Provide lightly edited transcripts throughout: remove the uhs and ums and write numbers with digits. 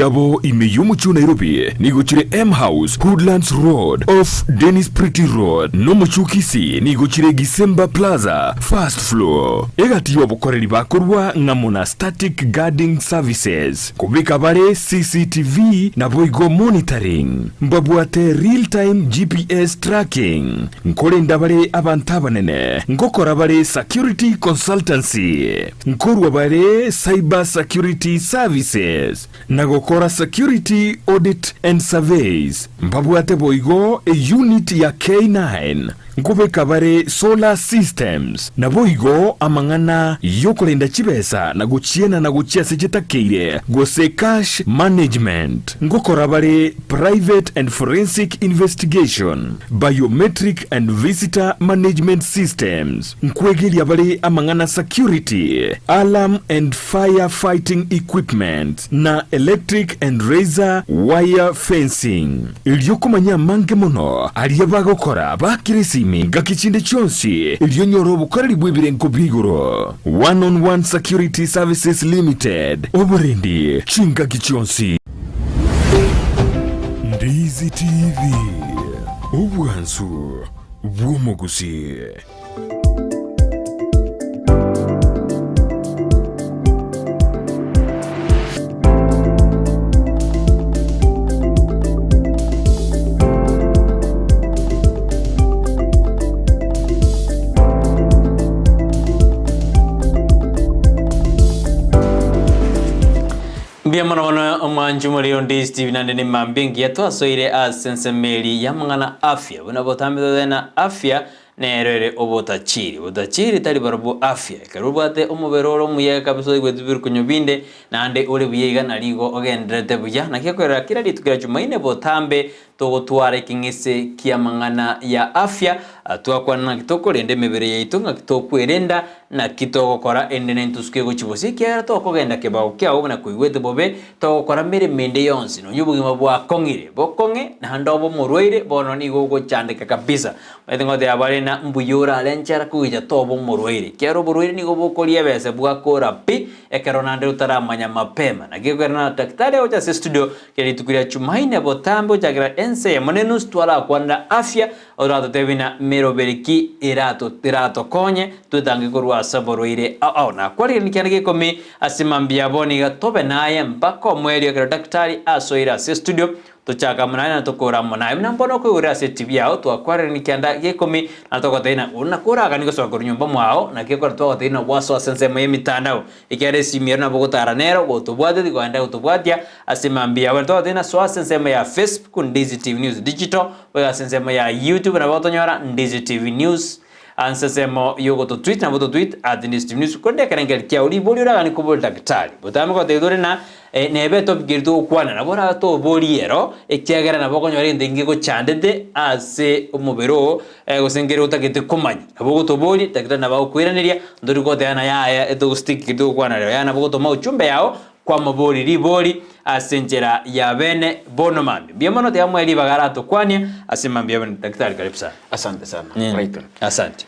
Yabo imeyumuchu Nairobi niguchire M House Woodlands Road off Dennis Pretty Road no muchukisi niguchire Gisemba Plaza first floor egatiwa bukoreri bakorwa ngamona static guarding services kubika bare CCTV na boigo monitoring mbabwate real time GPS tracking nkore ndabare abantabanene ngokora bare security consultancy nkorwa bare cyber security services nago Kora security audit and surveys mbabwate boigo a unit ya K9 nkube kabare solar systems na boigo amangana yokolenda chibesa na guchiena na guchia sechitakeire gose cash management ngokora bare private and forensic investigation biometric and visitor management systems nkwegeli bare amangana security alarm and fire fighting equipment na electric and razor wire fencing ilyokumanya mange mono aliyabagokora bakirisi minga kichinde chonsi iliyonyoro bukoreri bwebirenko biguro one-on-one security services limited oborendi chinga kichonsi Ndizi TV ubwansu bw'umugusi. Biamana omanjumuri on Ndizi TV nandene mambingi yatwa soire asensemeli yamangana afya buna botambe na afya nerere obotachiri tali barabu afya karubate omuberoro muye kabiso igwezibir kunyobinde nande ore buyiga naligo ogendrete buya nakikorera kira litukira jumaine botambe togotware kingise kiamangana ya afya twakwana kitoko rende mebere yaitunga kitokwerenda na kitokokora endene ntuske gochibosi kera tokogenda kebago kyao na kuigwete bobe tokokora mere mende yonsi no nyubugima bwa kongire bokonge na ndobo murweire bono ni gogo chandika kabisa methengo de abale na mbuyura alenchara kuija tobo murweire kero burweire ni gobo kolia bese bwa kora pi ekeronande utaramanya mapema na gegerna daktari ocha studio keri tukuria chumaine botambo chagira ense ya manenus twala kwanda afya orato tebina meroberiki irato konye tutange korwa saboroire au na kwali nikianike komi asimambia boni gatobe naye mpaka mweli ya daktari asoira studio tuchaka mnaye na tokora mnaye mnambono ko ura TV yao to akware nikianda gekomi na tokotena unakura kaniko so ko nyumba mwao na keko tokotena waso asense mwe mitandao ikiare simira na bogotara nero gotobwade dikwanda gotobwadia asimambia wale tokotena so asense ya Facebook Ndizi TV News Digital wa asense ya YouTube na botonyora Ndizi TV News ansesemo yogo to tweet na boto tweet @Ndizi TV News konde karengel kia uri boli ura kaniko bol daktari botamo ko teidore na nebe to bigirtu kwana na bora to boliero ekiagera na bokonyore ndingi go chandede ase umubero gosengere utakete kumanya nabo to boli takita na bakwiraniria ndori ko tena ya eto stick kitu kwana ya na boto ma uchumbe yao kwa maboli riboli asenjera ya bene bonomambi biamano te amwe libagarato kwanya asimambia bene daktari karibu sana. Asante sana Brighton. Asante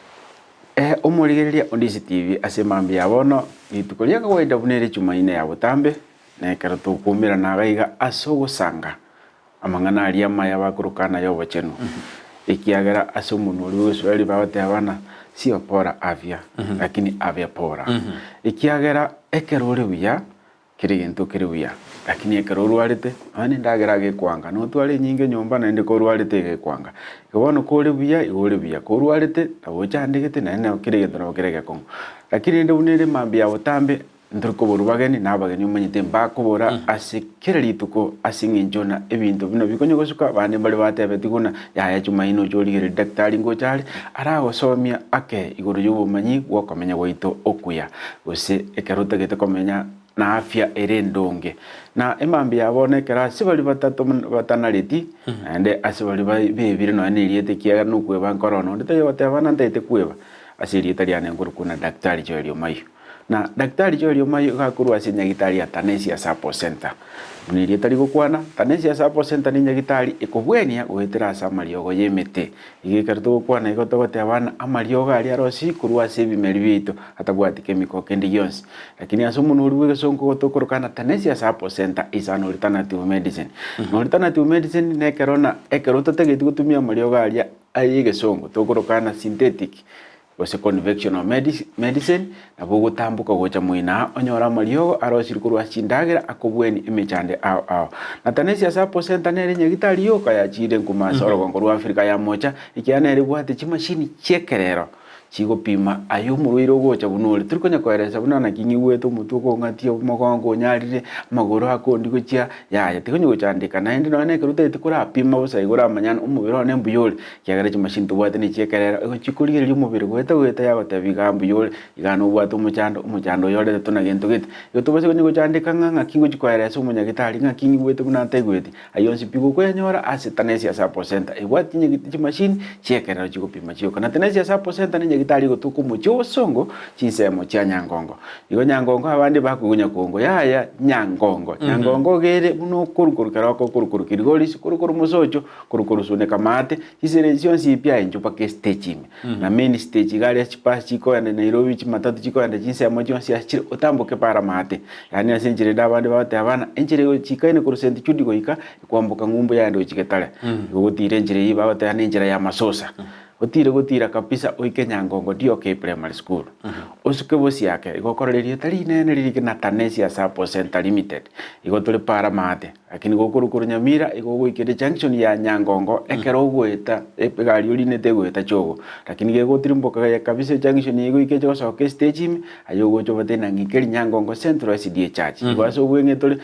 omurigeria Ndizi TV asimambia bono nitukolia kawaida bunere chumaine ya butambe na karato kumira na gaiga asogo sanga amangana aria maya bakurukana yo bacheno ikiagera asomunuri weswali bawate abana sio pora afya lakini afya pora ikiagera ekerore buya kirigento kiribuya lakini ekeroro alite ani ndagera gekwanga no twale nyinge nyomba na ende koru alite gekwanga kibono kore buya koru alite tawocha ndigete na ene kirigento no kirege kongo lakini ende unere mambia butambe ndruko borubageni nabageni umanyite mbakobora asikireri tuko asinginjona ebintu bino bikonye gosuka bane bali batebe tiguna ya chumaino jorigere daktari ngochale arago somia ake iguru yubumanyi gwokomenya goito okuya gose ekeruta gete komenya na afya erendonge na emambi yabone kera sibali batatu batanariti ande asibali bebire no aniriete kiaga no kweba nkorono ndete yote abana ndete kweba asiri italiane nguru kuna daktari Omayio na daktari jori Omayio gakurwa ase nyagitari ya Tenacious Herbal Center mnirie tari gukwana Tenacious Herbal Center ni nyagitari ikubwenia gwetera asa mariogo yemete igikartu gukwana igotogote abana amariogo ari arosi kurwa ase bimeri bitu atabwati chemical kendi yonsi lakini ase umuntu uri gesonko gotokorokana Tenacious Herbal Center is an alternative medicine alternative medicine nekerona ekero totegeti gutumia mariogo ari ayigesongo tokorokana synthetic ose conventional medicine na bugutambuka gocha muina onyora mariogo arosiri kurwa chindagera akobweni emechande ao na Tenacious Herbal Center nere nyagitari yoka ya chire nkumasoro gongorwa Afrika ya mocha ikiana ere bwate chimashini chekerero chigo pima ayo muruiro gocha bunore turikonya kweresa bunana kingi wetu mutuko ngatio mogongo nyarire magoro akondi gocha ya tikonye gochandika na ndi none kerute tikura pima busa igora amanyana umubiro ne mbuyole kyagara chimashini tubwate ni chekerera ego chikurire umubiro gweta yago tabiga mbuyole igano bwate umuchando yole tuna gento gete yo tubase konye gochandika nganga kingo chikweresa umunyagitari nga kingi wetu bunate gwete ayo sipigo kwenyora ase Tenacious Herbal Center ibwate nye chimashini chekerera chigo pima chiyo kana Tenacious Herbal Center ni gitari gotuko mucho songo chisemo cha nyangongo igo nyangongo abandi bakugunya kongo ya nyangongo gere buno kurukuru karako kurukuru kirigoli kurukuru musocho kurukuru sune kamate chisere si pia enjupa ke stage na main stage gari chipa chiko ya Nairobi chimatatu chiko ya chisemo chonsi achire otamboke para mate yani asenjire dabandi bate abana enjire chikaine kurusenti chudi goika kwambuka ngumbu ya ndo chiketale gutire njire iba bate anenjira ya masosa gutira kabisa oike nyangongo dio ke primary school osuke bosi yake igokororerie tari nene ririke na Tenacious Herbal Center Limited igotore para mate lakini gokurukuru Nyamira igogoikire junction ya nyangongo ekero gweta epegari urine te gweta chogo lakini gegotirimboka ya kabisa junction igoike cho soke stage ayo gocho batena ngikeri nyangongo Central SDA Church igwaso gwenge tole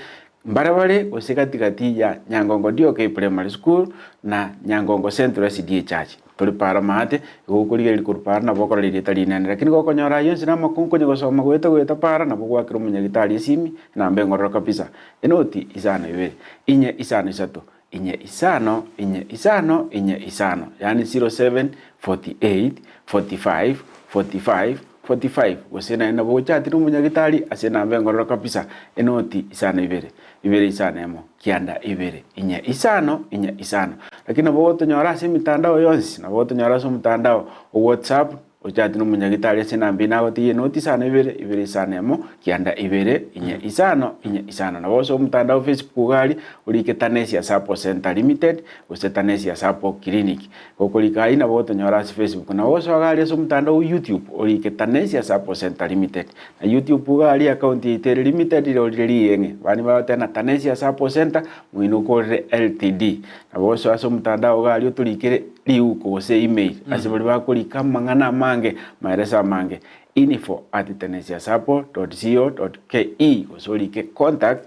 mbarabare osekatikati ya nyangongo dio ke primary school na nyangongo Central SDA Church tuli para mate gukuriye kurupara na bokora litali nene lakini gokonyora yonse na makunko nyo gosoma gweta para na bogwa kiro munyagitari simi na mbengororo kabisa enoti isano ibere inye isano isato inye isano yani 07 48 45 45 45 wasena na bochati no munyagitari asena mbengororo kabisa enoti isano ibere isano emo kianda ibere inye isano lakini boto nyora se mitandao yonsi na boto nyora so mitandao WhatsApp ochati no munyagitari asena mbina goti enoti isano ibere isano emo kianda ibere inye isano na boso mitandao Facebook gali ulike Tenacious Herbal Center Limited use Tenacious Herbal Clinic kokolika ina boto nyora se Facebook na boso gali so mitandao YouTube ulike Tenacious Herbal Center Limited na YouTube gali account ite limited lori yenge bani batena Tenacious Herbal Center muinukore LTD na boso aso mitandao gali utulikire liuko se email asibali bakolika mangana mange maeresa mange info@tenaciousherbal.co.ke usolike contact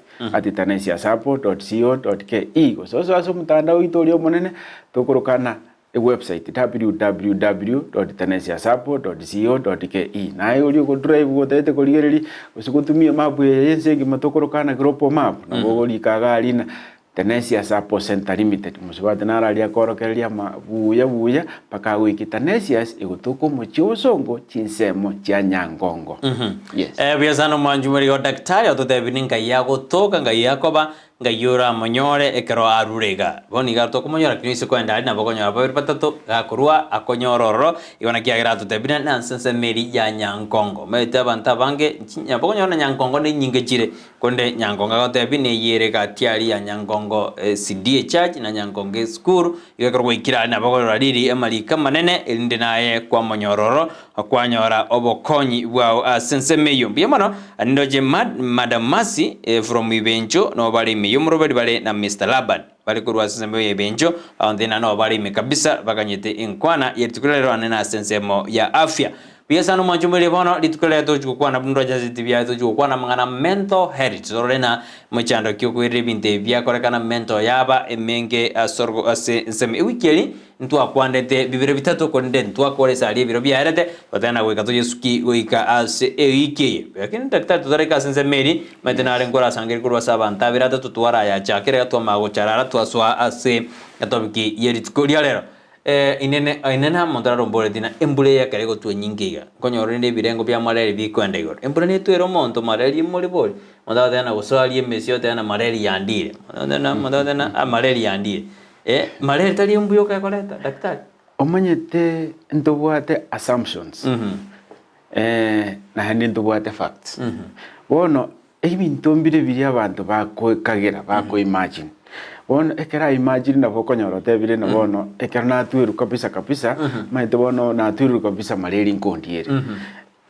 @tenaciousherbal.co.ke usoso aso mtandao itolio monene tokorokana website www.tenaciousherbal.co.ke na yoli ko drive gotete ko ligereri usikutumia map yense ngimatokorokana global map na bogoli kagalina Tenacious Herbal Center Limited musubate naralia korokeria buya paka wiki Tenacious igutuko muchosongo chinsemo cha nyangongo yes biazano manjumari wa daktari ototebininga yago toka nga yakoba ngayura monyore ekero arurega boni gato kumonyora kinise kwenda ari nabokonyora babiri batatu gakurwa akonyororo ibona kiagira tutebina nansense meri ya nyangongo mete banta bange nyabokonyora nyangongo ni nyinge chire konde nyangongo gotebine yere gatiari ya nyangongo CDA Church na nyangongo school igakorwa ikira nabokonyora riri emalika manene inde naye kwa monyororo akwanyora obokonyi bwa sense meyo biyamano ndoje madam Masi from Ibenjo no bali yumuroberi bale na Mr. Laban bali kurwa sensemo ye benjo ondena no bali me kabisa baganyete inkwana yetikulero anena sensemo ya afya pia sana mwanjumeli bono litukulero tochukwa na bundo jaziti bya tochukwa na mangana mental health zorena mchando kyokwere binte bya korekana mental yaba emenge asorgo sensemo wikeli ntu akwandete bibire bitatu konde ntu akoresa ali biro byarete batana weka to yesuki weka ase eike lakini daktari tutareka sensemeri matenare ngora sangeri kurwa sabanta birata tutwara ya chakere to mago charara twaswa ase atobiki yeri tukurialero inene muntu arombore dina embure ya kare gotwe nyingiga konyoro ndi birengo bya malaria bikwenda igoro embure ni twero monto malaria muri bori munda dana guswalie mesio dana malaria yandire munda dana malaria yandire malaria tali embuyo ka koleta daktari omanyete ntobwate assumptions na handi ntobwate facts bono ebintu mbire biri abantu bakogera imagine bono ekera imagine na bokonyoro tebire na bono ekera na tuiru kabisa maite bono na tuiru kabisa malaria nkondiere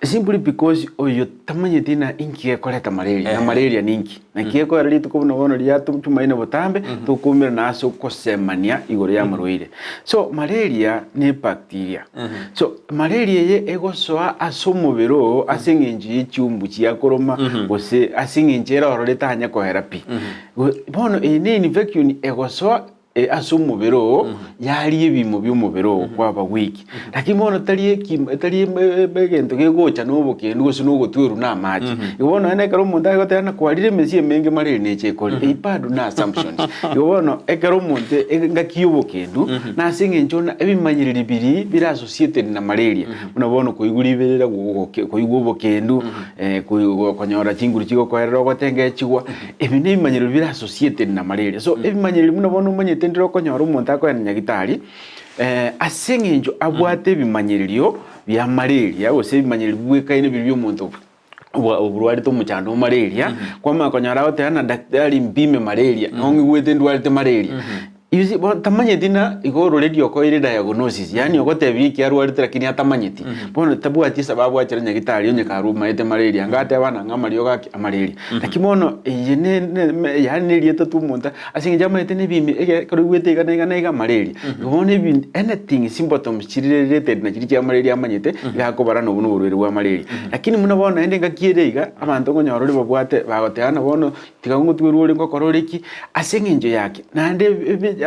simply because oyo tamanyete na inki koleta malaria na malaria ninki na kieko rali tukubona bono lya tumaine botambe tukumira naso kosemania igoro ya marwaire so malaria ni bacteria so malaria ye egosoa asomubero asengenji icyumbu kiyakoroma gose asengenjera oroleta hanya ko therapy bono ni infection egosoa asomubero yali ebimo byomubero kwaba wiki lakini bono tali begento gegocha nobokendu gose nogotweru na maji bono ene karo mundu agotana kwalire mesie menge malaria neche koli ipadu na assumptions bono ekaro mundu ngakiyobokendu na singenjona ebimanyiriri biri bira associated na malaria bono bono koigulibirira koigubokendu konyora chinguru chigo koerero gotenge chigwa ebine bimanyiriri bira associated na malaria so ebimanyiriri muno bono manyete ndiro konyora umuntu akoyana nyagitari asengenjo abwate bimanyiririo bya malaria gose bimanyiriri bwekaine biri byomuntu oburwari to muchando malaria kwama konyora otana daktari mpime malaria nongi gwete ndwarte malaria yuzi tamanyeti na igoro radio ko ire diagnosis yani ogotebi ki arwarite lakini atamanyeti bono tabu ati sababu achira nyagitari onye karuma ete malaria ngate abana ngamario gaki malaria lakini bono yene yani lieta tu monta asinge jama ete ne bimi karo gwete ga malaria bono anything symptoms related na chiri ya malaria amanyete yakobara no buno burwere bwa malaria lakini muno bono ende ngakierega abantu ngonyoro babwate bagoteana bono tigangu twirure ngokororeki asinge yake nande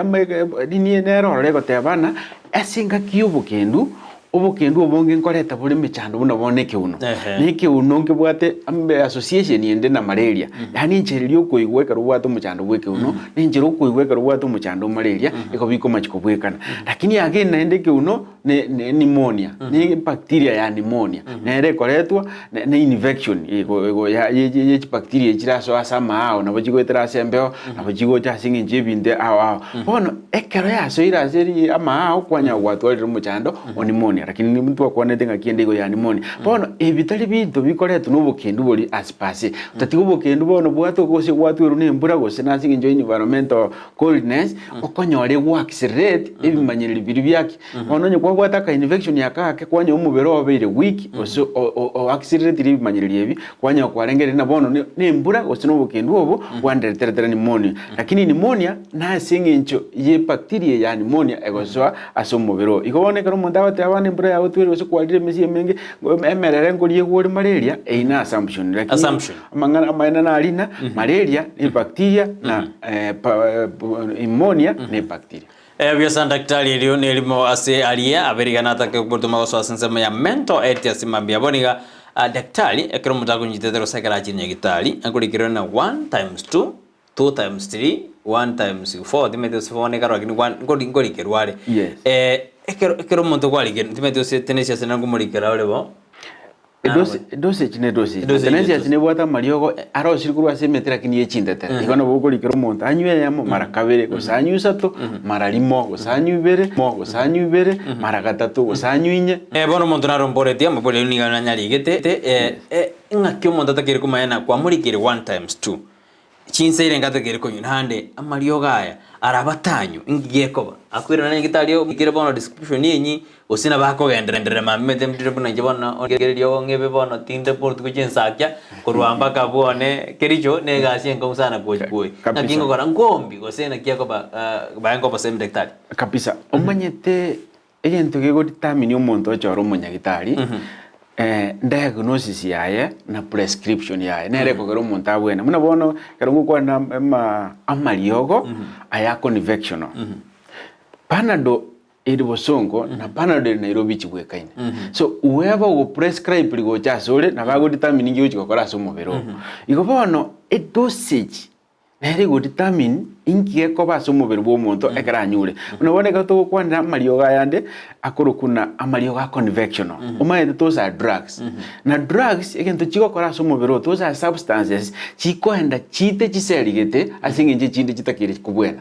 dini nero rego tebana asinga kiubukendu obonge nkoreta buri michando buno boneke uno niki uno nkibwate ambe association yende na malaria yani ncherio koigweka rubwato muchando bweke uno ninjero koigweka rubwato muchando malaria ekobiko machiko bwekana lakini again naendeke uno ne pneumonia ni bacteria ya pneumonia nere koretwa ne infection ye bacteria chiraso asama ao na bachigwetera sembeo na bachigocha singinje binde ao bono ekero ya so ira seri ama ao kwanya gwatwalira muchando pneumonia lakini ni mtu akwanete ngakiende go ya pneumonia bono ebitali bintu bikoretu nobukendu boli aspase utatigo bokendu bono bwato gose gwatweru ne mbura gose na singinjo environmental coldness okonyore wax rate ebimanyiriri biri byaki bono kwa gwataka infection yakake kwanya umubero obere week o accelerate ebimanyiriri ebi kwanya kwarengere na bono ne mbura gose nobukendu obo wanderetera pneumonia lakini pneumonia na singinjo ye bacteria ya pneumonia egosoa asomubero igoboneka umuntu abate mbura ya otwere gose kwalire mesie menge emerere ngoliye gwori malaria ina assumption lakini amangana amaina na alina malaria ni bacteria na pneumonia ni bacteria Biasa daktari elio nelimo ase alia aberigana atake kubutuma goso sensema ya mental health asimambia boniga daktari ekero mutago nyitetero sekara chinya gitari akurikiro na 1 times 2 2 times 3 1 times 4 dimeto sifone karo lakini 1 ngori kerware ekero muntu kwali dimeto se Tenacious na kumurikira ole bo dosage Tenacious ne bwata mariogo aro sirikuru asemetera kini echindete ikono bokurikira umuntu anywe yamo mara kabere gosanyu 3 mara limo gosanyu ibere mara gatatu gosanyu inye bono muntu naromboretia mapole unigana nyarigete ngakyo muntu atakire kumayana kwa murikire 1 times 2 chinseire ngatakire konyu hande amariogo aya arabatanyu ingiyekoba akwira na ngitario ikire bono description yenyi osina bakogendere mamete mtire buna jibona ongererio ngebe bono tinde portu kuchinsakya kurwamba kabone kericho negasi ngo sana kojikoi nakingo kora ngombi osena kiyakoba bayango basem daktari kabisa omanyete egento gego determine omuntu ochoro munyagitari diagnosis yaye na prescription yaye nere kogero omuntu abwene muna bono karongo kwa na amariogo aya convection panado iri bosongo na panado Nairobi chibwekaine so whoever will prescribe ligo chasole na bago determine ngi uchikokora so mubero iko bono a dosage nere go determine inkie ko baso umubiri bw'omuntu ekaranyure unaboneka to kwanda amarioga yande akorokuna amarioga convectional umaye those are drugs na drugs egento chigokora so umubiri those are substances chikoenda chite chiserigete asinge chinde chitakire kubwena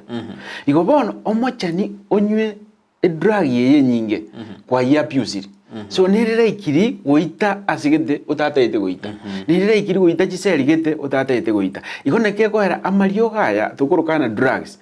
igo bono omochani onywe drug yeye nyinge kwa yapusiri so nirira ikiri goita asigete utataite goita nirira ikiri goita chiserigete utataite goita igone ke kohera amarioga aya tukurukana drugs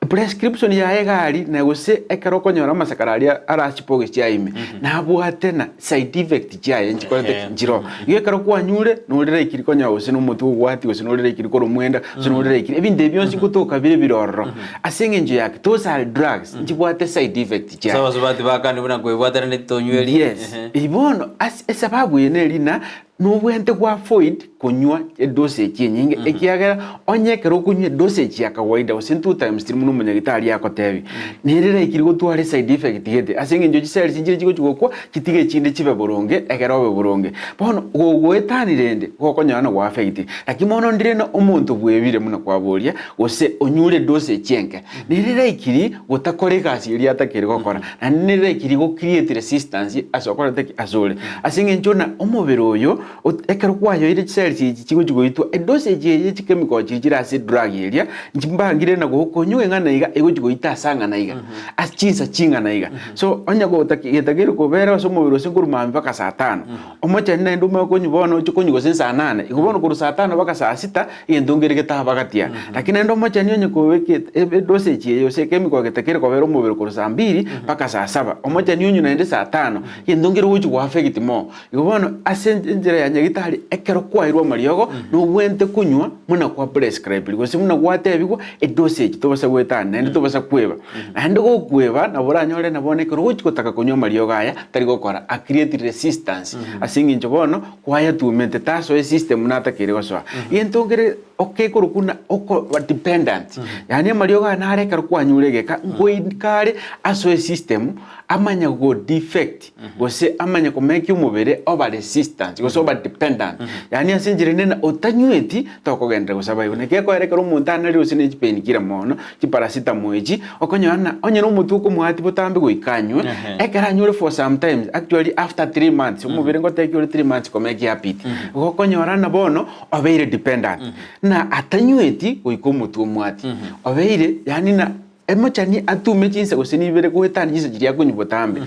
prescription ya egari na gose ekarokonyora masakararia arachipoge chiaime na bwate na side effect chiaye nchikorete njiro iyo karokwa nyure nurira ikiri konya gose no mutu gwati gose nurira ikiri koro mwenda gose nurira ikiri ebinde byonsi kutoka bire birorro asenge nje yake those are drugs njibwate side effect chiaye sawa sobati bakandi buna kwebwatera ne tonyweli yes ibono esababu yenelina nubwente kwa avoid kunywa dosage nyingi ekiagera onyekero kunywa dosage ya kawaida usintu times 3 muno munyagitari yako tebi nirira ikiri gutware side effect gete asinge njo giseri sinjire kigo kigokwa kitige kinde kibe boronge egerobe boronge bono gogwetanirende gokonyana gwa affect lakimono ndirena omuntu bwebire muno kwaboria ose onyure dosage yenke nirira ikiri gutakoreka asiri atakere gokora na nirira ikiri go create resistance asokora take azole asinge njo na omubiri oyo ekero kwayo ire chelsi chigo chigoitwa dosage ye chemical chigira ase drug area njimbangire na gokonywe ngana iga ego chigoita sanga na iga achinsa chinga na iga so onya go takire ko bera so mubiro singuru mpaka saa 5 omocha nina ndume ko nyibona chikonyi go saa 8 igobona ko saa 5 mpaka saa 6 yendongere geta bagatia lakini ndo mocha nyonye ko weke dosage ye se chemical getakire ko bera mubiro ko saa 2 mpaka saa 7 omocha nyonye naende saa 5 yendongere wo chigo affect mo igobona asenjere ya nyagitari ekero kwairwa mariogo no wente kunywa muna kwa prescribe gose muna gwatebigwa dosage to basa gwetana ende to basa kweba ande go kweba na boranyore na bone kero gutaka kunywa mariogo aya tari gokora a create resistance asingi njobono kwaya tumente taso e system nata kire goso yentongere okay kurukuna oko dependent yani mariogo na are kero kwanyuregeka ngoikare aso e system amanya go defect gose amanya ko make umubere over resistance gose over dependent yani asinjire nena otanyweti tokogenda gusaba ibone keko erekero umuntu anari usine chipeni kira mono chiparacetamol echi okonyana onye no mutuko muhati butambe goikanywe ekaranyure for sometimes actually after 3 months umubere ngo take 3 months ko make happy okonyora na bono obeire dependent na atanyweti goiko mutu muhati obeire yani na emochani atume chinse gosini bere gwetani chinse jiria kunyibotambe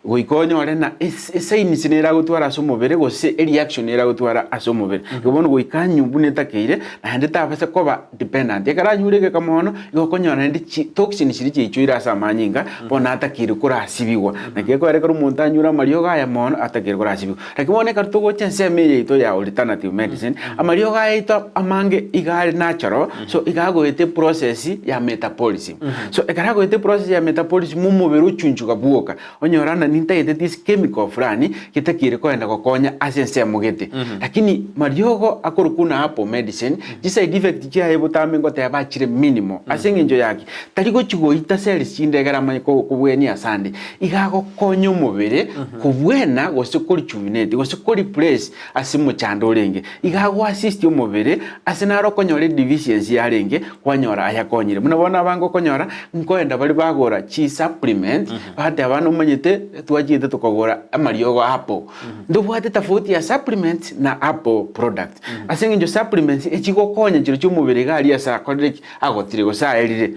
goikonyore na esaini sinera gutwara asomobere gose reaction era gutwara asomobere gobono goikanyu buneta keire na ndeta basa koba dependent ekaranyurege kamono gokonyora ndi toxin shiri chichuira samanyinga bona atakire kura asibiwa na keko ere kuru muntanyura marioga ya mono atakire kura asibiwa lakibone kartugo chense meye ito ya alternative medicine amarioga ito amange igare natural so igago ete process ya metabolism so ekarago ete process ya metabolism mumubere uchunchuka buoka onyorana nintaite this chemical fulani kitakire koenda gokonya asense mugete lakini mariogo akorukuna hapo medicine side effect kia butambe ngote abachire minimum asenge njo yake tariko chigoita cells chindegera manyiko kubweni asande igago konyo mubere kubwena gose kuri chuminate gose kuri place asimu chandorenge igago assist umubere asenaro konyore deficiency yarenge kwanyora ayakonyire munabona bango konyora nkoenda bali bagora chi supplement bate abantu manyete twajite tukogora amariogo hapo ndubwate tofauti ya supplement na apple product asenga njo supplements echigokonya chiro cy'umubiri gari asa kodeki agotire go sa erire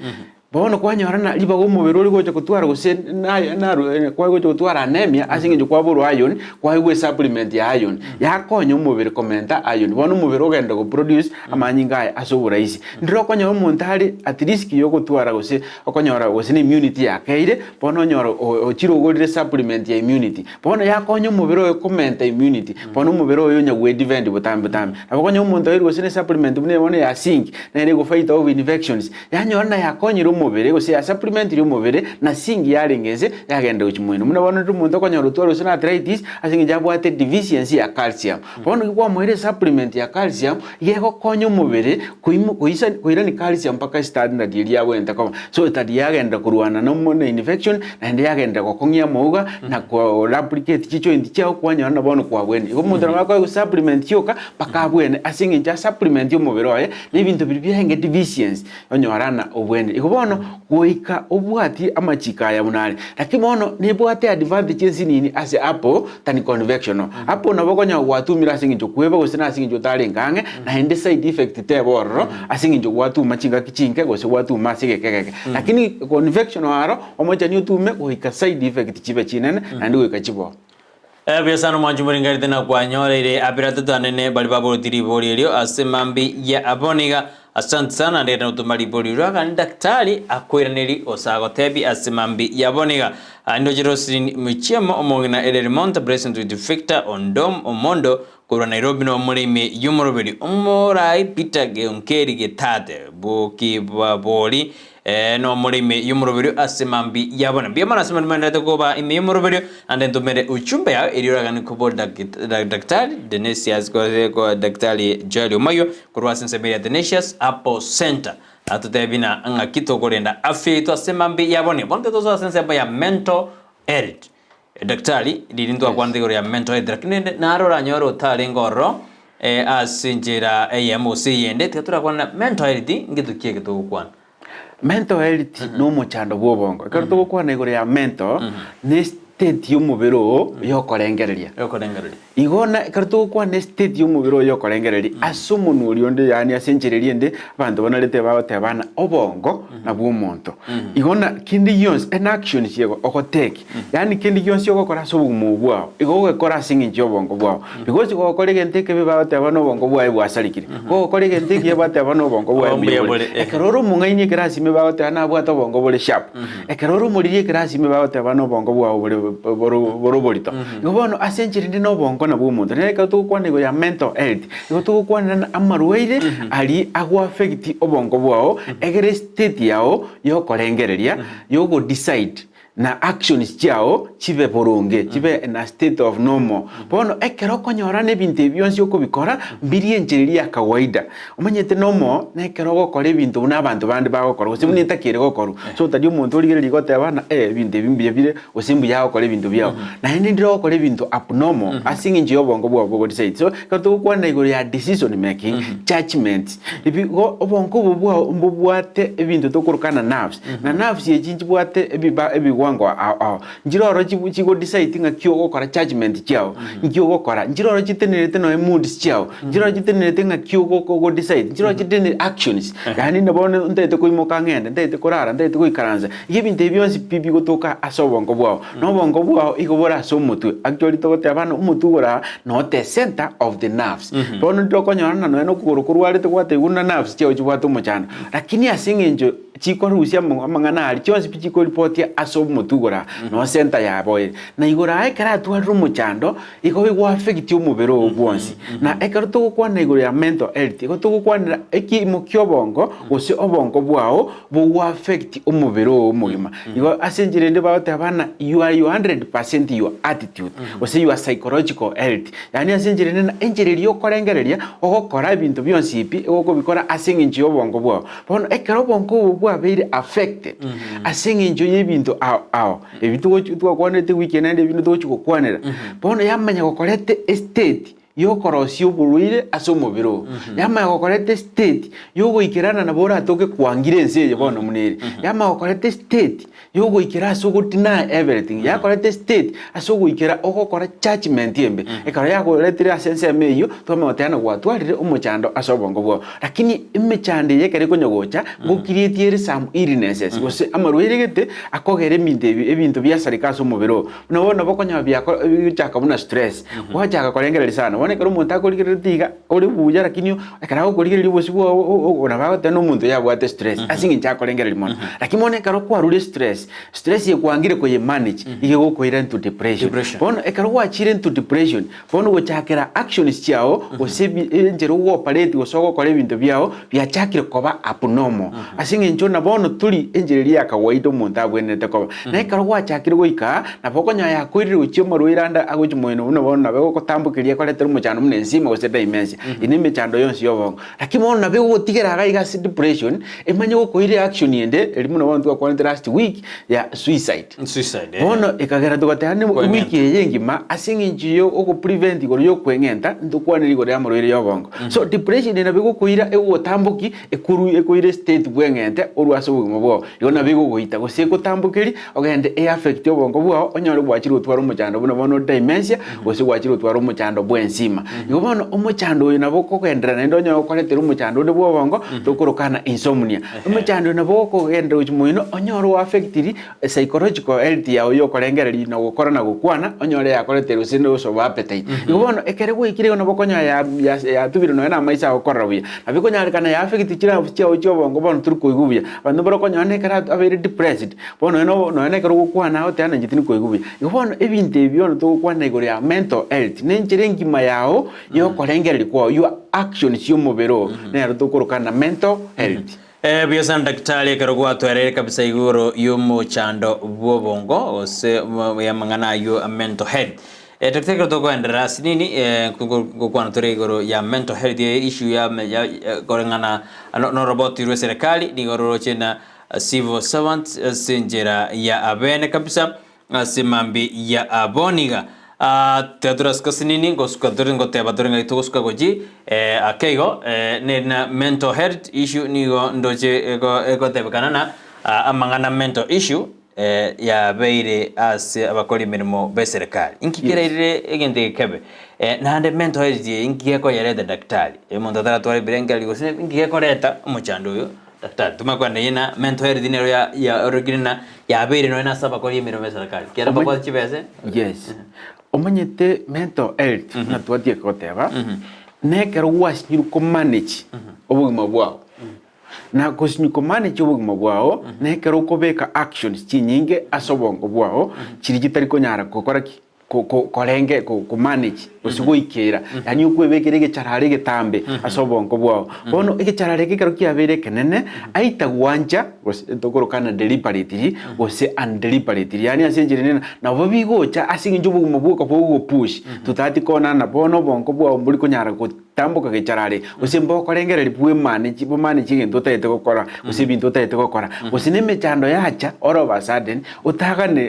bono kwanyorana liba go mubiri uri goje kutwara gose na kwa goje kutwara anemia asenga njo kwaburu iron kwa igwe supplement ya iron yakonya umubiri komenta iron bono umubiri ogenda go produce amanyinga asobura isi ndiro konya umuntu ari at risk yo gutwara gose okonyora gose ni immunity yakeire bono nyora ochiro gorire supplement ya immunity bono yakonya umubiri o komenta immunity bono umubiri o nyagwe defend butambe abakonya umuntu ari gose ni supplement bune bono ya zinc na ire go fight off infections yanyorana yakonya omubere gose ya supplement ri omubere na singi yarengeze yagenda uchimwino muna bono rumuntu okonyora utwaro usina arthritis asingi jabwate deficiency ya calcium bono kwa mwire supplement ya calcium yego konyo omubere kuira ni calcium mpaka standard iri yabwenta koma so tadi yagenda kurwana no infection na ndi yagenda gokongia mouga na ko replicate chicho indi chao kwanya na bono kwa bwene igo muntu nakwa supplement yoka paka bwene asingi ja supplement yo mubere oye ni bintu biri byenge deficiency onyorana obwene igo bono goika obwati amachika ya munali lakini bono ni bwate advantages nini ase apple tani convection apple na bokonya gwatumira asingi jo kweba gosina asingi jo talengange na ende side effect te borro asingi jo gwatuma chinga kichinke gose gwatuma sigekeke lakini convection waro omoja ni utume goika side effect chibe chinene na ndi goika chibo Biasano mwanjumuri ngari tena kwa nyore ile apirata tanene bali baboro tiri bori elio asemambi ya aboniga asante sana ndeta utumali bori raka ni daktari akwiraniri osago tebi asemambi ya aboniga ando jirosi mchiemo omongina ele monta present with Victor Ondom Omondo kura Nairobi no mulimi yumorobeli omorai Peter Geonkeri getate boki babori no mulimi yumurubiri asemambi yabona biyamana asemambi mandate goba ime yumurubiri ande ntumere uchumbe ya iriuraga ni kubo daktari Tenacious ko daktari Joel Omayio kurwa senseberia Tenacious Apple Center atutebina anga kitokorenda afya itu asemambi yabone bonte tozo senseberia ya mental health daktari lilindu akwandiko ya mental health lakini narora nyoro talingoro asinjira AMOC yende tetura kwana mental health ngitukie kitokwana mental health no muchando bwobongo karto gukwana igore ya mental ni state y'umubiro yokorengereria igona karto gukwana state y'umubiro yokorengereria asumuntu uri onde yani asenjererie nde abantu bonarete baote bana obongo na bw'umuntu igona kindi yons an action yego okoteke yani kindi yons yogokora sobumu bwao igogokora singi yobongo bwao because igokora nteke baote bana obongo bwao bwasalikire gogokora nteke baote bana obongo bwao ekaroro mungaini krasi me baote ana bwato obongo bole sharp ekaroro muririe krasi me baote bana obongo bwao boro borito igobono asenjeri ndi no bongo na bw'umuntu neka tukwana igo ya mental health igo tukwana amarwaire ali agwa affect obongo bwao egere state yao yokorengereria yogo decide na actions chao chibe boronge chibe na state of normal bono ekero konyora ne binte byonsi uko bikora mbiri enjeri ya kawaida umanyete normal na ekero gokora ibintu n'abantu bandi bagokora usibuni takire gokora so tadi umuntu uri ligote abana binte bimbiye bire usimbu ya gokora ibintu byao na hindi ndiro gokora ibintu abnormal asingi nje obongo bwo decide so kato kwanda igoro ya decision making judgment ibigo obongo bwo mbubwate ibintu tokurukana nerves na nerves yejinji bwate ebigo njiroro chigo decide nga kyo gokora judgment chao ngyo gokora njiroro chitenerete no moods chao njiroro chitenerete nga kyo go decide njiroro chitenerete actions yani nabone ndete kuimoka ngende ndete korara ndete kuikaranza ibinte byonsi pipi gotoka asobongo bwao no bongo bwao igobora somutu actually togote abana umutu gora no the center of the nerves bono ndokonyana no kurukurwale twate guna nerves chao chibwato muchana lakini asingenjo chikorusia mangana ali chonsi pichiko reportia asobumutugora no center ya boy na igora ekara twari muchando iko igwa affect umubero obwonsi na ekara tukwana igora ya mental health iko tukwana eki mukyobongo ose obongo bwao bu affect umubero omugima iko asenjire ndi baote abana you are 100% your attitude ose your psychological health yani asenjire na enjire liyo korengereria ogokora ibintu byonsi ipi oko bikora asenginji obongo bwao bono ekara obongo very affected asingi njo yebintu aw ebintu twakwanete weekend ende bintu twakwanera bono yamanya gokorete state yokorosio buruire asomobiro yamanya gokorete state yogo ikirana na bora atoke kwangire nse bono muneri yamanya gokorete state yogo ikira asogotina everything yakorete state asogo ikira ogokora judgment yembe ekara yakorete asense meyo twamotana gwatwarire umuchando asobongo bwo lakini imechande yekere konyogocha go create some illnesses gose amarwire gete akogere minde ebintu byasarika asomobiro nabona bokonya byako byachaka buna stress wachaka korengerera sana bona kero muntu akorigere tiga ori buya lakini ekara okorigere bosibo ona bagote no muntu yabwate stress asingi nchakorengera limono lakini mone karo kwa rule stress yekwangire ko ye manage ige gokoira into depression bona ekaro wachire into depression bona gochakera actions chiao osebi enjero wo operate gosogo kore bintu byao byachakire koba abnormal asingi nchona bona tuli enjeri ya kawaida muntu abwenete koba na ekaro wachakire goika na boko nya yakwirire uchimo rwiranda agochimoino uno bona bego kotambukiria koletera muchano mune nsima goseta imensi ini mechando yonsi yobongo lakini bona bego gotigera gaiga depression emanye gokoire action yende elimuno bona tukwa last week ya suicide bona ekagera tukatane wiki yengima asingi njiyo oko prevent igoro yo kwengenta ndukwanira igoro ya marwire yobongo so depression ina bego koira egotambuki ekoire state bwengente orwaso bugimo bwo yona bego goita gose kotambukiri ogende e affect obongo bwo onyore bwachiro twaro muchando buno bono dementia gose bwachiro twaro muchando bwensima igo bono omuchando oyo nabo kogendera nendo onyo koletera muchando de bwo bongo tokorokana insomnia omuchando nabo kogenda uchimoino onyoro affectiri psychological health ya oyo kolengereri na gukora na gukwana onyore yakoletera usinde uso appetite igo bono ekere gwikire nabo konya ya tubiro no na maisa okora buya abiko nyarikana ya affect kira chyo bongo bono turi koigubuya bandu baro konya ne kara abere depressed bono no ne karo gukwana otana njitini koigubuya igo bono ebinte ebyo no tokwana igoro ya mental health nenjire ngima yao yo kolengereri kwa your actions yo mubero ne rutokorokana mental health Biosan daktari karogwa twerere kabisa igoro yumo chando bwobongo ose ya mangana yo mental health daktari kutoko enderasi nini kukwana tore igoro ya mental health issue ya korengana no robot iru serikali ni igoro chena civil servant sinjera ya abene kabisa simambi ya aboniga teatras kasinini goskatorin gotebatorin gaito goskagoji akeigo na mental health issue nigo ndoje ego tebekana na amangana mental issue ya beire as abakori mirimo beserikali inkikirire egende kebe nande mental health inkiyeko yareda daktari emonda taratwari birengali gose inkiyeko reta umuchando yo daktari tumakwanda yina mental health dinero ya original ya beire no ina saba kori mirimo beserikali kera bako chibese yes omanyete mental health na twatie koteba nekero wasnyiru ko manage obugima bwao na kosnyu ko manage obugima bwao nekero ko beka actions chinyinge asobongo bwao chiri kitari ko nyara kokora korenge ko manage osiguikira yani ukwebekere gecharare getambe asobongo bwao bono egecharare gekaro kiabere kenene aita gwanja tokorokana deliberately gose undeliberately yani asenjire na bobigocha asinge obugima bwoko bwo push tutati kona na bono bongo bwao mbuli konyara tambuka gecharare usimbo korengereri bwe manage ngento tete gukora usibintu tete gukora usineme chando yacha all of a sudden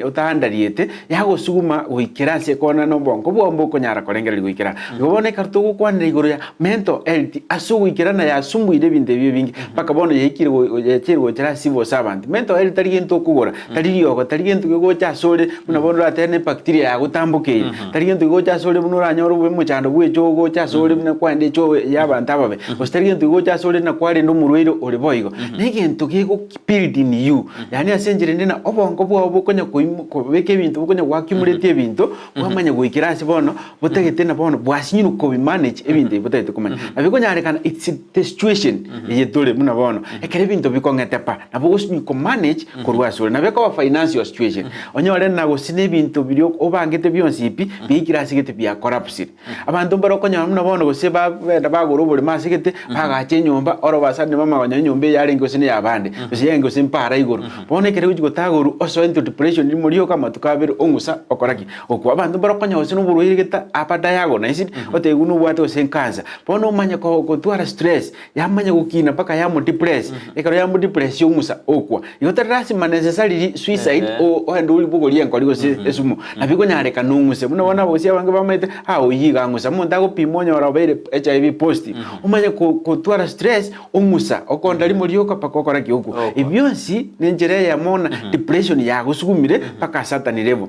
utahandariete yagosuguma guikira se kona no bongo bwombo konyara korengereri guikira gobone kartu gukwanira igoro ya mental health asuguikira na yasumbuire binte bingi paka bono yekirwo chara civil servant mental health tari gento kugora tari yogo tari gento gocha sore muna bono atene bacteria ya gutambuke tari gento gocha sore muno ranyoro bwe muchando bwe chogo cha sore muna ndi cho yaba ntababe osteri ntu gocha sole na kware ndo murwiro oliboigo nige ntu kigo build in you yani asenjire ndina obongo bwo bukonya ko beke bintu bukonya gwakimurete bintu bwamanya gwikirasi bono butegete na bono bwasinyinu ko bi manage ebintu butegete kumanya abikonya arekana it's the situation yedole muna bono ekere bintu bikongete pa na bugosnyu ko manage ko rwasole na beko financial situation onyore na gosine bintu biro obangete byonsipi bikirasi gete bya corruption abantu barokonya muna bono goseba benda bagoro buri masigete bagache nyumba oro basane mama wanya nyumba yarengo sine yabande usiyengo simpara igoro bone kere ujigo tagoro oso into depression limuriyo kama tukabere ongusa okoraki okwa abantu barokonya osino buruhirigeta apada yago na isi otegunu bwate osenkanza bono manya ko twara stress yamanya gukina paka yamo depress ekaro yamo depression ongusa okwa yotarasi necessarily suicide o endo ulibugo lienko ligo esumu nabiko nyareka nunguse muno bona bosi abange bamete oyiga ngusa mundago pimonyo orabere HIV positive umanye ko twara stress umusa okonda limurioka pakokora kiuko ibyonsi nenjere ya mona depression ya gusugumire paka satani level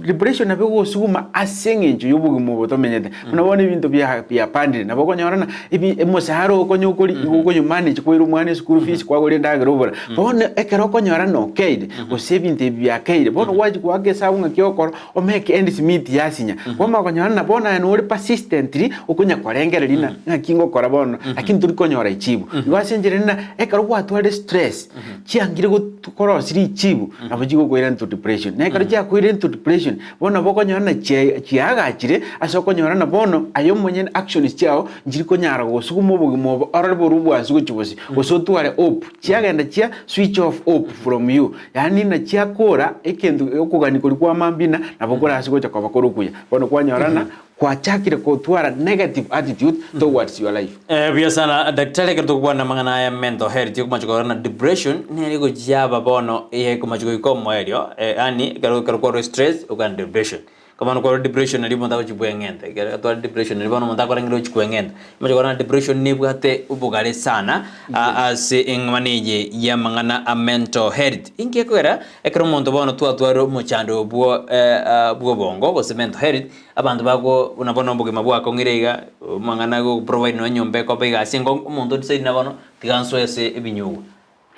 depression nabego gusuguma asengenje yobugimo botomenyete unabona ibintu bya pandire naboko nyorana ibi emosaharo okonyukuri ukonyu manage kwira umwana school fees kwagore ndagero bora bono ekero konyora no keide gose ebinto bia keide bono waji kwake sabu ngakiyokora omeke ends meet yasinya boma konyora na bona no uri persistently okunya korengererina ngakingo kora bono lakini turi konyora ichibu gwasenjerena ekero gwatware stress chiangire gukora siri ichibu abajigo kwira into depression na ekero chia kwira into depression bono bokonyora na chiagachire asokonyora na bono ayo monye actions chiao njiri konyara gosugumo bugimo orabo rubwansu gochibosi gosotware hope chiagenda chia switch off hope from you yani na chia kora ekendo okugani kuri kwa mambina nabokora asigocha kwa bakorokuya bono kwanyorana kwa chakire kutwara negative attitude towards your life. Bia sana daktari kerto kubana mangana ya mental health yo kumachiko na depression ne go jaba bono e kumachiko ikomo elio ani kero kwa stress ukan depression kama no depression ali monta kuchibwengenda kero to depression ali bono monta korangiro chibwengenda machiko na depression ne bwate ubugale sana as ingmanije ya mangana a mental health inge kwera ekero monto bono twatwaro mochando bwo bongo go mental health abantu bako unabona mbugima bwako ngirega mangana go provide no nyombe ko bega singo umuntu disedi nabano tiganso ese ebinyuwa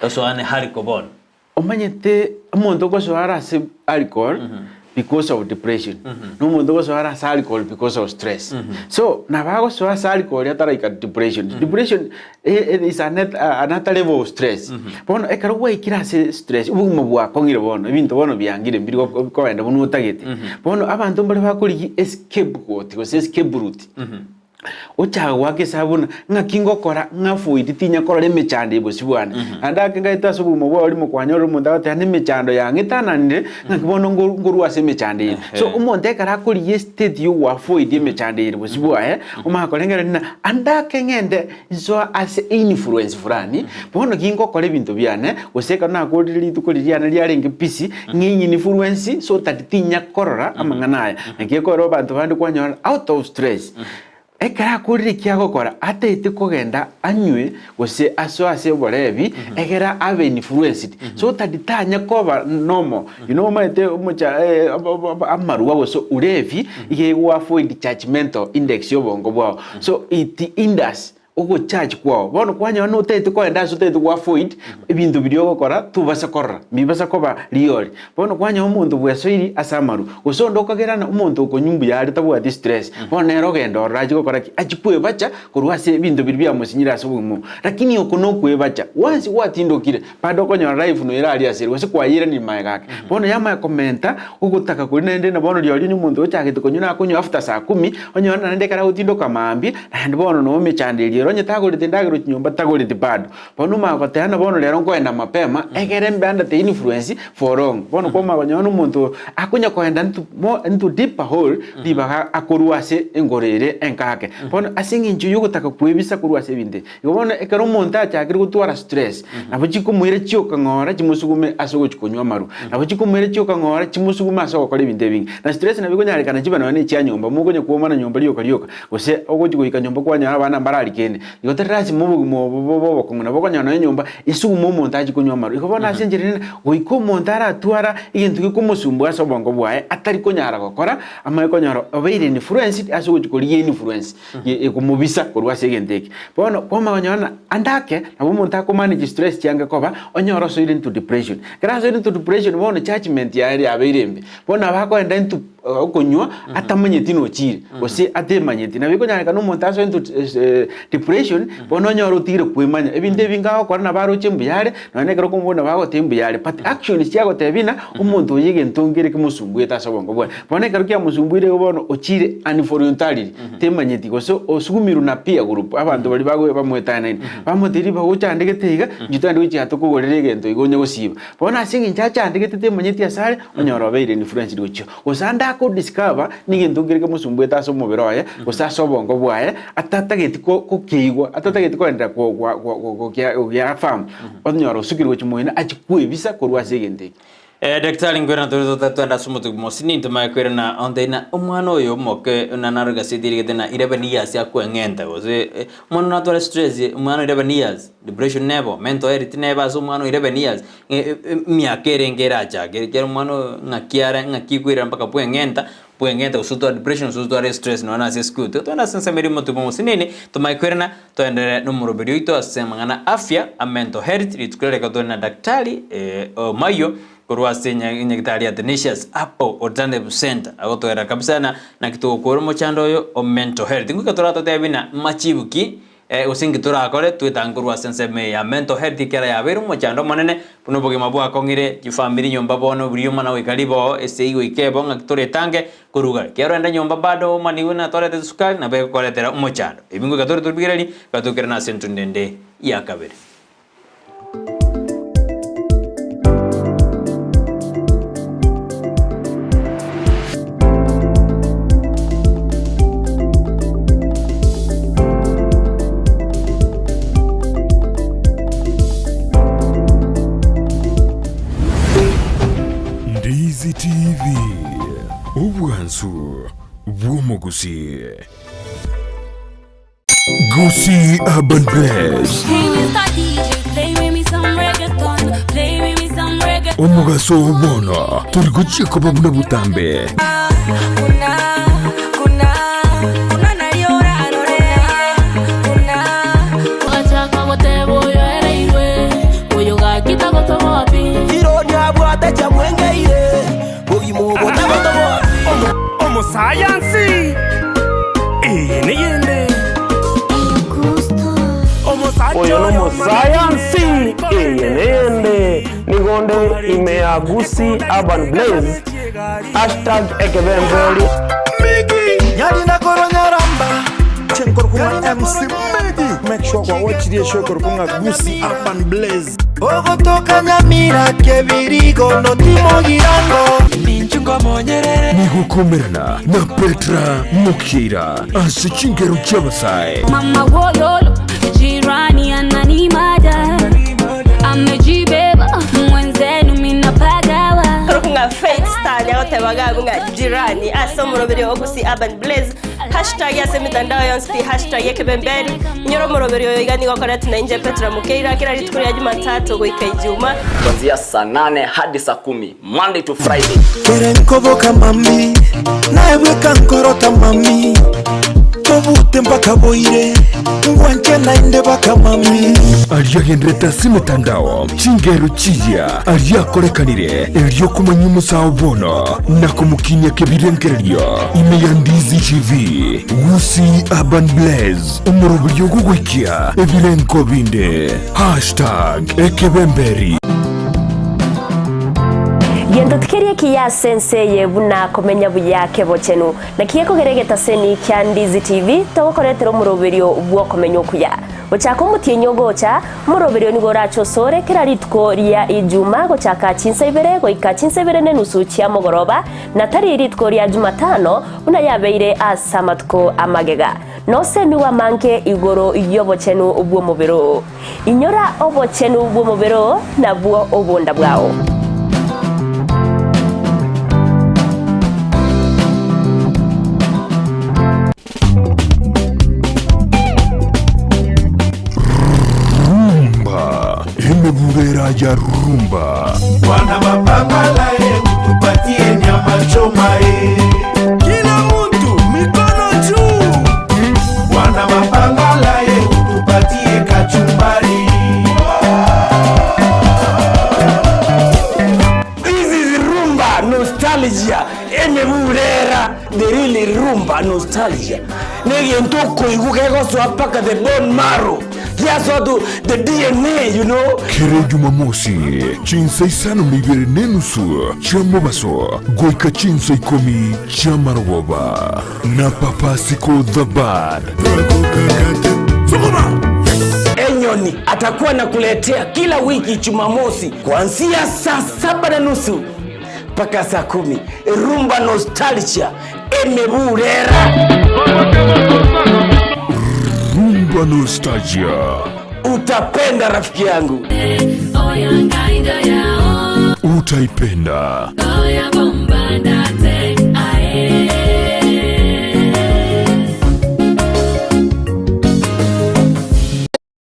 eso ane hariko omanyete umuntu ko soara se alcohol because of depression no umuntu ko soara se alcohol because of stress so nabago soara se alcohol yataraika depression depression is another level of stress bono ekaro we kira se stress ubugimo bwako ngire bono ibintu bono byangire mbiri ko wenda bono utagete bono abantu mbere bakuri escape quote ko escape route ucha wake sabuna ngakingo kora ngafuidi tinya kora le mechande bosibwana andake ngaita subumo bwa oli mukwanyoro munda tane mechando yange tananire ngakibono nguru ase mechande so umonte kara kuri yestate you wa fuidi mechande bosibwa umakolengera nina andake ngende so as influence fulani bono kingo kore bintu byane useka na kodiri tukoliriana lyarenge pisi nginyi influence so tatinya korora amanganaya ngekoro bantu bandi kwanyora out of stress ekara kuri kiago kora atete kogenda anywe gose aso ase borebi egera ave influenced so taditanya koba normal you know maite mucha amaruwa goso urevi ye wa avoid judgmental index yobongo bwao so it indas ugo charge kwao bono kwanya no tete ko enda so tete kwa avoid ibintu biriyo gukora tubasa korra mibasa koba liori bono kwanya umuntu bwesoiri asamaru usondo kagerana umuntu uko nyumbu yari tabwa distress bono ero gendo raji gukora achipwe bacha kurwase ibintu biribya musinyira so bumu lakini uko no kwebacha once watindokire pado konya life no irali asiri wase kwayira ni mayake bono yama komenta ugutaka kuri nende na bono liori nyumuntu ochagete konyuna kunyo after saa 10 onyona nende kara utindoka mambi and bono no mechandeli ronye tagorite ndagiro nyumba tagorite bado bono magoteana bono lero kwenda mapema egerembe anda te influence for long bono kwa magonyono umuntu akunya kwenda into deeper hole diba akoruase engorere enkake bono asingi nju yugutaka kwebisa kuruase binde bono ekero umuntu achakire gutwara stress nabo chikumwire chioka ngora chimusugume asogo chikonywa maru nabo chikumwire chioka ngora chimusugume asogo kore binde bingi na stress nabiko nyarikana chibana ne chia nyumba mugonye kuomana nyumba liyoka gose ogujiguika nyumba kwanya abana barari yoterasi mubugo kunguna bokonyana nyumba isugumo umuntu ajikunywa maru ikobona asenjerene goiko umuntu aratwara igintu gikumusumbu asobongo bwae atari konyara gukora amaye konyaro obeire influence asugukuriye influence ekumubisa kurwase genteke bono koma konyana andake abo umuntu akomanage stress cyanga koba onyoro so into depression graso into depression bono judgment yari abeirembe bono abako enda into okunywa atamanyeti no chire ose atemanyeti nabiko nyareka no umuntu aso into depression bono nyoro tire kwemanya ebinde bingaho kora nabaro chembuyare none kero kumbona bago tembuyare but actions cyago tebina umuntu yige ntongere kimusumbuye tasobongo bwa bone kero kya musumbuire bono ochire involuntarily temanyeti goso osugumiru na pia group abantu bali bago bamwetana nini bamutiri bago chandegete njitandi wichi hatukugorere gento igonye gosiba bona asingi nchacha andegete temanyeti asare onyoro beire influence gocho osanda ko discover nigentongere kimusumbuye tasomoberoye osasobongo bwae atatageti ko keigwa atatageti ko enda ko ya farm onyoro sukirwe chimoina achikwebisa korwase genteke daktari ngwera twenda sumutu mosini ntuma kwera na ondena omwana oyo moke nanaruga sidiri gena 11 years yakwengenta goze mwana natwara stress mwana 11 years depression never mental health never so mwana 11 years miakere ngera chake kero mwana ngakiara ngakikwira mpaka pwengenta bwengete usuto depression usuto stress no na sesku to na sense meri motu mo sinini to maikwena to endere no muroberio ito asemangana afya a mental health litukulele ka na daktari Omayio kurwa senya nyagitari ya Tenacious hapo alternative center agotoera kabisa na kituo koromo chando yo o mental health nguka torato tebina machibuki usingi turakore twitangurwa sense me ya mental health kera ya beru mo chando manene puno boge mabwa kongire ki family nyomba bono buriyo mana wikalibo eseigo ikebo ngakitore tange kuruga kero enda nyomba bado maniwina torete sukari na bego koletera mo chando ibingo katore tubigirani katukera na sentu ndende ya kabere. Ndizi TV Ubwansu Bwomo Gusii Gusii Urban Place Omugaso ubona turiguchie ko babuna butambe Science niyende oyo no science niyende nigonde imea Gusii Urban Blaze #ekebembeli Migi yali na koronyaramba chenkor kuma MC Migi make sure kwa watch the show kor kuma Gusii Urban Blaze ogotoka Nyamira kebirigo no timo girango ninchungo monyerere nigukomerana na Petra Mukira asichingeru cyabasai mama woyolo jirani ananimada amejibeba mwenzenu minapagawa kunga fake star yote bagagu nga jirani asomuroberi wo Gusii Urban Blaze #yase mitandao yonse #ekebembeli nyoro muroberi yo igani gokora tunainje Petra Mukira kila ritukuri ya Jumatatu goika Ijumaa kuanzia saa 8 hadi saa 10 Monday to Friday. kerenkoboka mami naeweka nkorota mami tobute mpaka boire ngwanche nainde baka mami aliyagendreta simitandao chingeru chiya aliyakorekanire elyo kumanya umusawo bono na kumukinya kebirengereryo ime ya Ndizi TV Gusii Urban Blaze umuruburyo gugwikia ebirenko binde #ekebemberi Gendo tukerie kiya senseye buna komenya buyake bochenu na kiye kogeregeta seni kya Ndizi TV tokoretero muroberio bwo komenya okuya ochako mutinyo gocha muroberio ni goracho sore kera ritko ria Ijumaa gochaka chinsebere goika chinsebere ne nusu chia mogoroba na tari ritko ria Jumatano una yabeire asamatko amagega no semi wa manke igoro yobochenu bwo mubero inyora obochenu bwo mubero na bwo obonda bwao Burera ya rumba wana mapambala utupatie nyama choma kila mtu mikono juu wana mapambala utupatie kachumbari This is rumba nostalgia Burera the really rumba nostalgia negentoko igukego swapaka the bone marrow. Yes, the DNA, you know. Kere Jumamosi chinsai sano mibere nenusu chamo baso goika chinsai komi chamaroba na papa siko the bad Enyoni atakuwa nakuletea kila wiki Jumamosi kuanzia saa 7:30 mpaka saa 10 rumba nostalgia Burera. Rumba nostalgia utapenda rafiki yangu utaipenda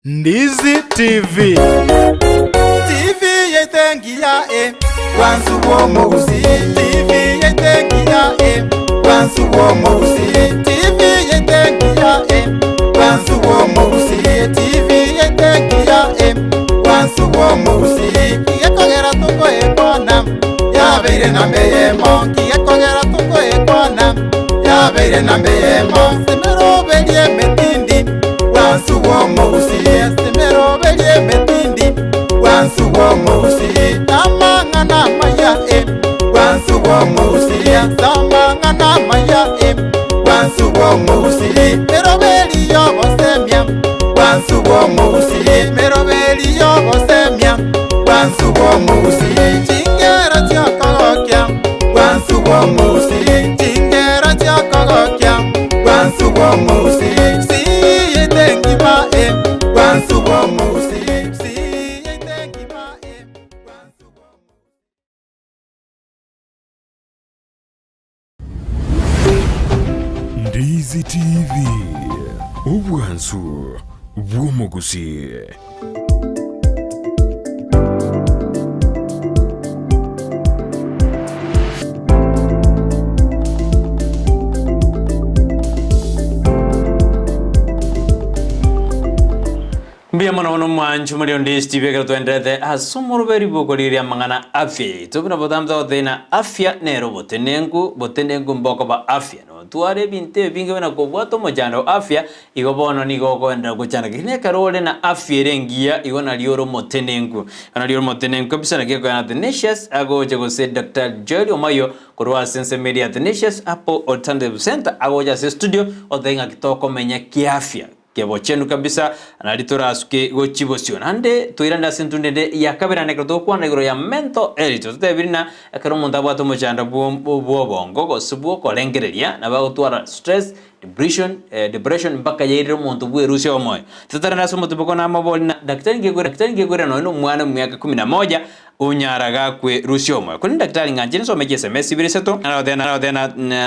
Ndizi TV yetengia wansu wo Gusii TV yetengia wansuwo mousi TV yetengia wansuwo mousi TV yetengia wansuwo mousi kigekogera tuko ekona yabeire na mbeyemo kigekogera tuko ekona yabeire na mbeyemo semerobelie metindi wansuwo mousi semerobelie metindi wansuwo mousi amangana maya wansuwo mousi samangana maya wansuwo mousi merobeli yobosemia wansuwo mousi merobeli yobosemia wansuwo mousi chingera chakagokya wansuwo mousi chingera chakagokya wansuwo mousi siyetengima wansuwo mousi siyetengima wansuwo Ndizi TV ubwansu bw'omugusi. Mbia mwana mwanju muri Ndizi TV ka twendete asomoro beri bokoriria mangana afya tubuna botamta othina afya nero botenengu mboko ba afya no tuare binte binge bana ko bwato mojano afya igo bono ni go kwenda guchana kine karole na afya rengia igo na lioro motenengu kabisa na geko na Tenacious agoje go se Dr. Omayio kurwa sense media Tenacious apo alternative center agoja se studio othenga kitoko menya kiafya kebo chenu kabisa analitora asuke go chibosio nande toiranda sentundende ya kabira nekroto kwa negro ya mental health tutebirina akaro munda bwato mojanda bongo go subuo kolengereria na bagutwara stress depression mpaka yaire muntu bwerusia omoyo tutarana somo tuboko na maboli na daktari ngegura no mwana myaka 11 unyaraga kwe rusiomo kuni daktari nganje so meje SMS bireseto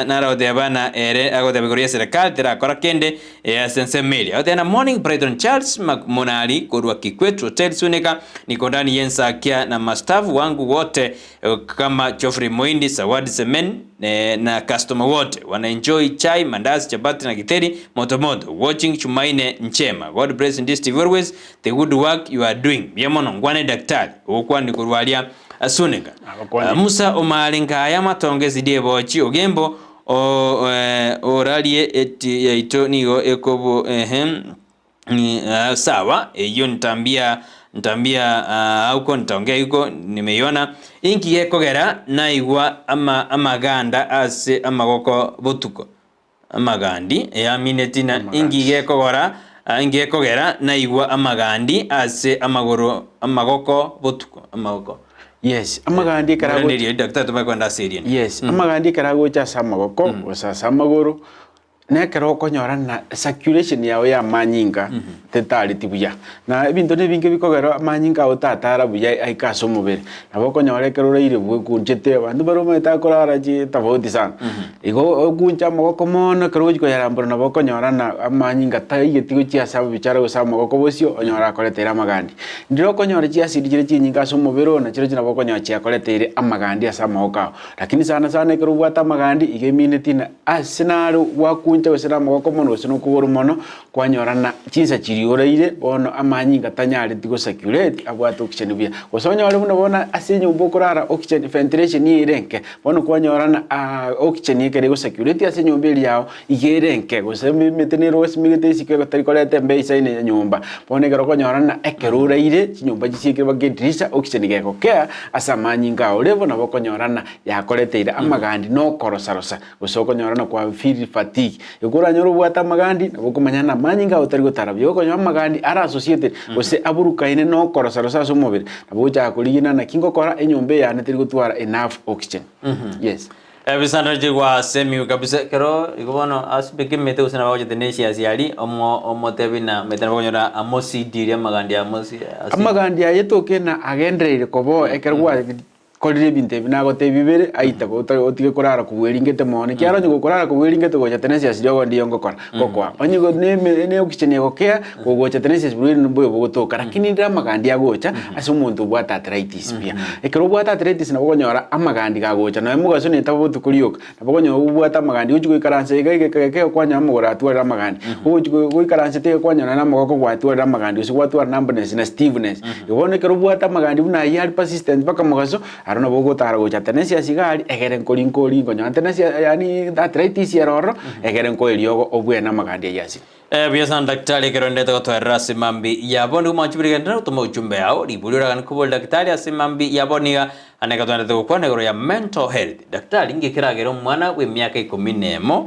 narawde bana ere ago de begoria serikali tira kora kende ya sense media odena morning Brighton Charles Monali kurwa Kikwetu hotel suneka niko ndani yensa kia na mastafu wangu wote kama Geoffrey Moindi Sawadi Semen na customer wote wana enjoy chai mandazi chapati na githeri moto watching Chumaine Nchema. God bless in this TV always the good work you are doing biemono ngwane daktari okwa ni kurwalia asuneka Musa Omalinga ya matongezi diebochi ogembo oralie eti yaito nigo ekobo ni sawa hiyo nitambia auko nitaongea yuko nimeiona inki yekogera naigwa amaganda ase amagoko botuko amagandi ya minetina ingi yekogera naigwa amagandi ase amagoko botuko amagoko. Yes, amagandi karago ndio daktari tumekwenda serious. Yes, amagandi karago cha samagoko osasa amagoro nekero konyora na circulation yawe ya manyinga tetali tibuya na ibintu nebinge bikogero manyinga utatara buya aikaso mubere nabo konyora kero reire bwekunjete bandu baroma itakorara ji tafauti sana igo kunja mogoko mono kero jiko yaramboro nabo konyora na manyinga taiye tigo chia sabu bichara usama mogoko bosio onyora koletera amagandi ndiro konyora chia sidire chinyinga so mubero na chiro nabo konyora chia koletera amagandi asama mogoko lakini sana kero bwata amagandi igemine asinaro wakunja wesera mogoko mono sino kuboro mono kwanyorana chinsa chirioreire bono amanyinga tanyari tigo circulate abwato oxygen bia osonya wale muno bona asinyo ubokorara oxygen ventilation ni irenke bono kwanyorana oxygen yekere go circulate asinyo mbeli yao igerenke goseme metenero wesimigete sikego tarikolete mbeisa ine nyumba bone gero kwanyorana ekeroreire chinyumba chisieke bagedrisha oxygen geko kea asa manyinga olevo na bokonyorana yakoleteira amagandi no korosarosa gosoko nyorana kwa feel fatigue yokora nyoro bwata magandi nabokomanyana manyinga utari gotarabyo okonyo magandi ara associated ose aburuka ine no korosarosa so mobile naboja kuligina na kingo kora enyombe ya netiri gutwara enough oxygen. Yes. Ebisana jigwa semi kabisa kero ikobono asbeke mete usana bawo Tenacious yali omo tebina metana bonyora amosi diria magandi amosi amagandi ayetoke na agendreire kobo ekerwa akorire ebinto ebi nagotebi bibere aita otige korara kubweringete mone kiaro nyo korara kubweringete gocha Tenacious riogo ndiyo ngokora gokwa onyigo ne okichenie gokea gocha Tenacious bwiri mboyo bogotoka lakini ndira magandi agocha ase omonto bwata arthritis pia ekero bwata arthritis nabo gonyora amagandi gagocha na mugaso ne tabo tukurioka nabo gonyo bwata amagandi uchi goikaranse igeke kwanya amugora atwara amagandi uchi goikaranse te kwanya na amagoko gwatwara amagandi usi gwatwara numbness na stiffness ibone kero bwata amagandi buna yari persistent baka mugaso arona bogotara gocha Tenacious igari egere nkori gonya Tenacious yani arthritis yaroro egere nkoiriogo obwena amagandi yasi biasan daktari kerondete gotwara simambi yaboni umachibirigenda utuma ujumbe yao ribulira kan kubol daktari asimambi yaboniga aneka twandete gukwana goro ya mental health daktari ngikiragero mwana we myaka 11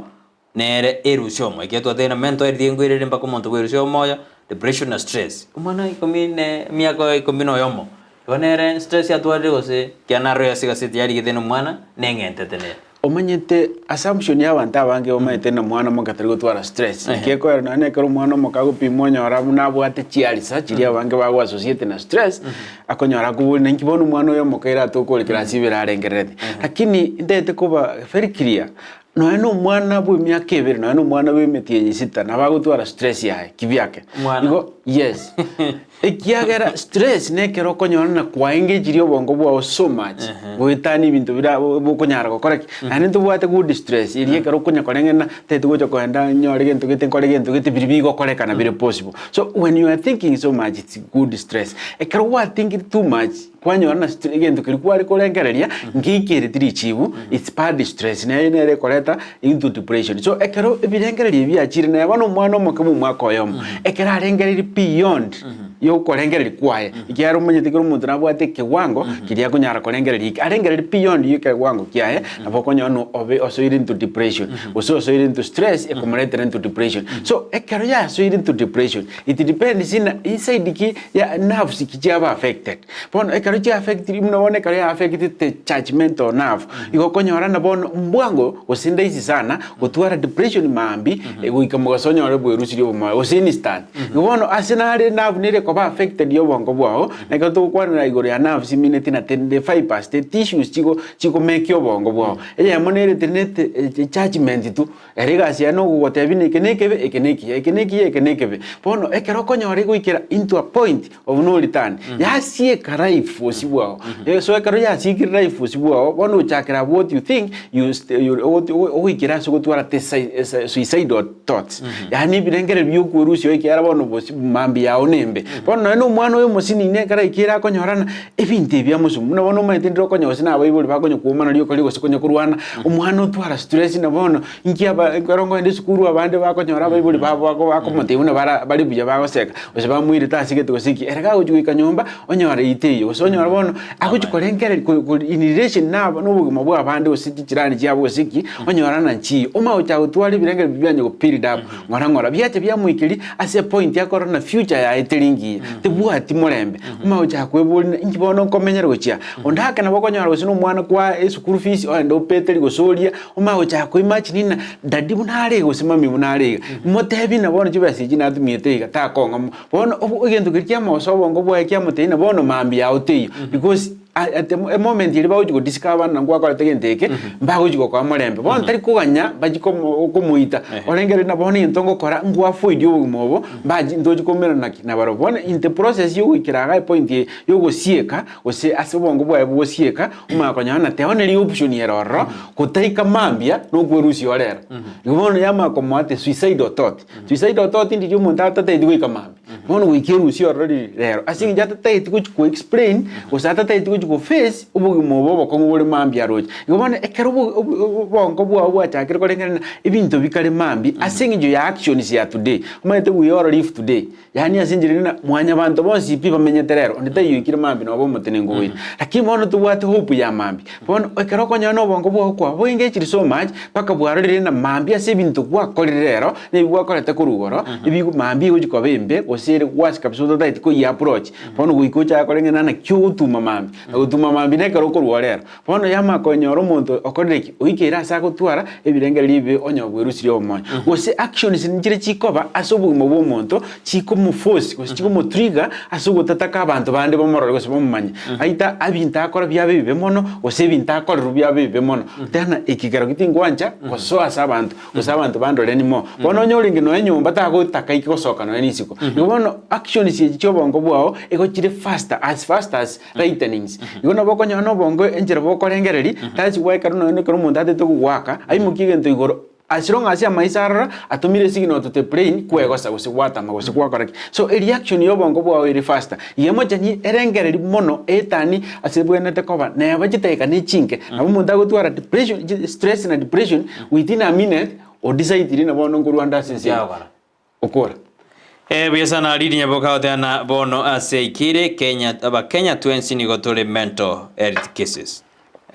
nere erusyomo iketwa thina mental health ngwirire mpaka muntu wirusyomo ya depression na stress umwana 10 myaka 11 yonere stress yatware gose kianaro yasigasi yari githeno mwana nengentete ne omanyete assumption ya abantu abange omanyete na mwana mokatari gotwara stress ikeko na nekero mwana mokago pimonyora munabwate chialisa chiri abange bago associate na stress akonyora kubona nkibona mwana oyo mokaira tokorekera sibira arengerete lakini ndete kuba very clear no eno mwana bwe myaka 2 no eno mwana bwe metie sita na bagotwara stress yae kibyake ngo yes ekiagera stress nekero konyora na kwaengejiri obongo bwa so much bwetani bintu bira bukonyara gokora ani tubwate good stress iri kero konyakorengena tetu gocho kwenda nyore gento gete nkore gento gete biribi gokoreka na bire possible so when you are thinking so much it's good stress ekero wa thinking too much kwanyora na stress gento kirikuari korengereria ngikire tiri chibu it's bad stress na ine koreta into depression so ekero ebirengereria byachire na yabano mwana mokamu mwako yomo ekero arengereria beyond yo korengereri kwaye ikiaro munyete kero muntu nabwate kiwango kiria kunyara korengereri arengereri beyond yo kiwango kiaye naboko nyono obe osoire into depression osoire into stress ekomulete into depression so ekero ya osoire into depression it depends inside ki ya nerves kichaba affected pon ekero chi affected mnaone kare affected the judgmental nerve iko konyora nabono mbwango osinde isi sana gotwara depression mambi goikamugasonyore bwerusi ryo bumwa osini stand ngono asenare nerve nire ko ba affected yo bongo bwao na ka to kwana igoro ya nerves minute na 5 the tissues chiko make yo bongo bwao eya monere tenete judgment tu erega sia no gote bine ekeneki pono ekero konyore goikera into a point of no return ya sie life osibwao so ekero ya sie life osibwao bono chakra what you think you oikera so gotwara suicidal thoughts yani birengere byo kurusi oikera bono mambi ya onembe bono no mwana we musini ne kara ikira konyorana ebinte bya musumu no bono maite ndiro konyosi na bayibuli bakonyo kuumana ryo kali gose konyo kurwana umwana utwara stress na bono inkiaba ngorongo ende sukuru abande bakonyora bayibuli babo bakomote una bari buya bagoseka ose bamwire tasike tugosiki erega ujwika nyumba onyora iteyo osonyora bono akuchikorengere in relation na no buguma bwa abande ositi kirani cyabo osiki onyora na nchi uma ucha utwali birengere bibyanyo go period up ngora byache byamwikiri ase point ya corona future ya etelingi tebwati mulembe uma ucha kwebulina inkibono komenyero gochia ondaka na bakonyora osino mwana kwa esukuru fees ndo peteri gosoria uma ucha kwimagine na dadi bunare gosimami bunare motebi na bono chibasi jina tumiete gata konga bono ogento kirkia moso ngo bwa kia mutena bono mambi ya oteyo because at the moment ili ba ujugo discover na ngwa kwa tegenteke ba ujugo kwa mulembe bono tari kuganya bajiko kumuita olengere na bono intongo kora ngwa fuidi umobo baji ndoji komera na baro bono in the process yo ikiraga point yo gosieka ose asubongo bwa bwosieka umakonya na teoneli option yeroro kutaika mambia no gwerusi orera bono yama komate suicidal thought ndi yo montata te ndiko mambi bono wikirusi orori rero asingi jata te ku explain osata te go face ubugi mobo ko ngubule mambi aroje ngobone ekero bongo bwa chakire ko lengana ibinto bikale mambi asingi jo ya actions ya today umete we all live today yani asinjire na mwanya bantu bonsi pipa menyeterero ndita yikire mambi no bo mutene ngoyi lakini mono tubwate hope ya mambi bono ekero ko nyono bongo bwa kwa bo ingechiri so much paka bwarorire na mambi ase bintu kwa kolirero ne bwa kolete kurugoro ibi mambi ujiko bembe ose chere was kabisa utataiti ko approach bono guikocha akorengena na kyo utuma mambi ne karo korwarera bono yama konyoro muntu okoreki oikera asa gutwara ebirenge libe onyobwerusiri omonyo gose actions ninjire chikoba asobugimo bwo muntu chiko mu force gose chiko mu trigger asogotataka abantu bande bomorore gose bomumanya aita abinta akora byabe bibe mono gose binta akora byabe bibe mono tena ikigaro gitingwanja goso asa abantu gose abantu bandore nimo bono nyoringe no enyumba tagotaka ikosoka no enisiko bono actions chicho bongo bwao egochire fast as lightnings igona bokonya no bongo enjera bokorengereri tachi waika no ne kero mundate to gwaka aimukige nto igoro asirong asia maisara atumire signal to the brain kwegosa gose gwatama gose gwakora so a reaction yo bongo bwao iri faster yemo janyi erengereri mono etani asebwenete koba ne bajiteka ni chinke abo munda gutwara depression stress na depression within a minute or decide na bono ngurwanda sense okora biasa na riri nyaboka oteana bono aseikire Kenya twensi ni gotore mental health cases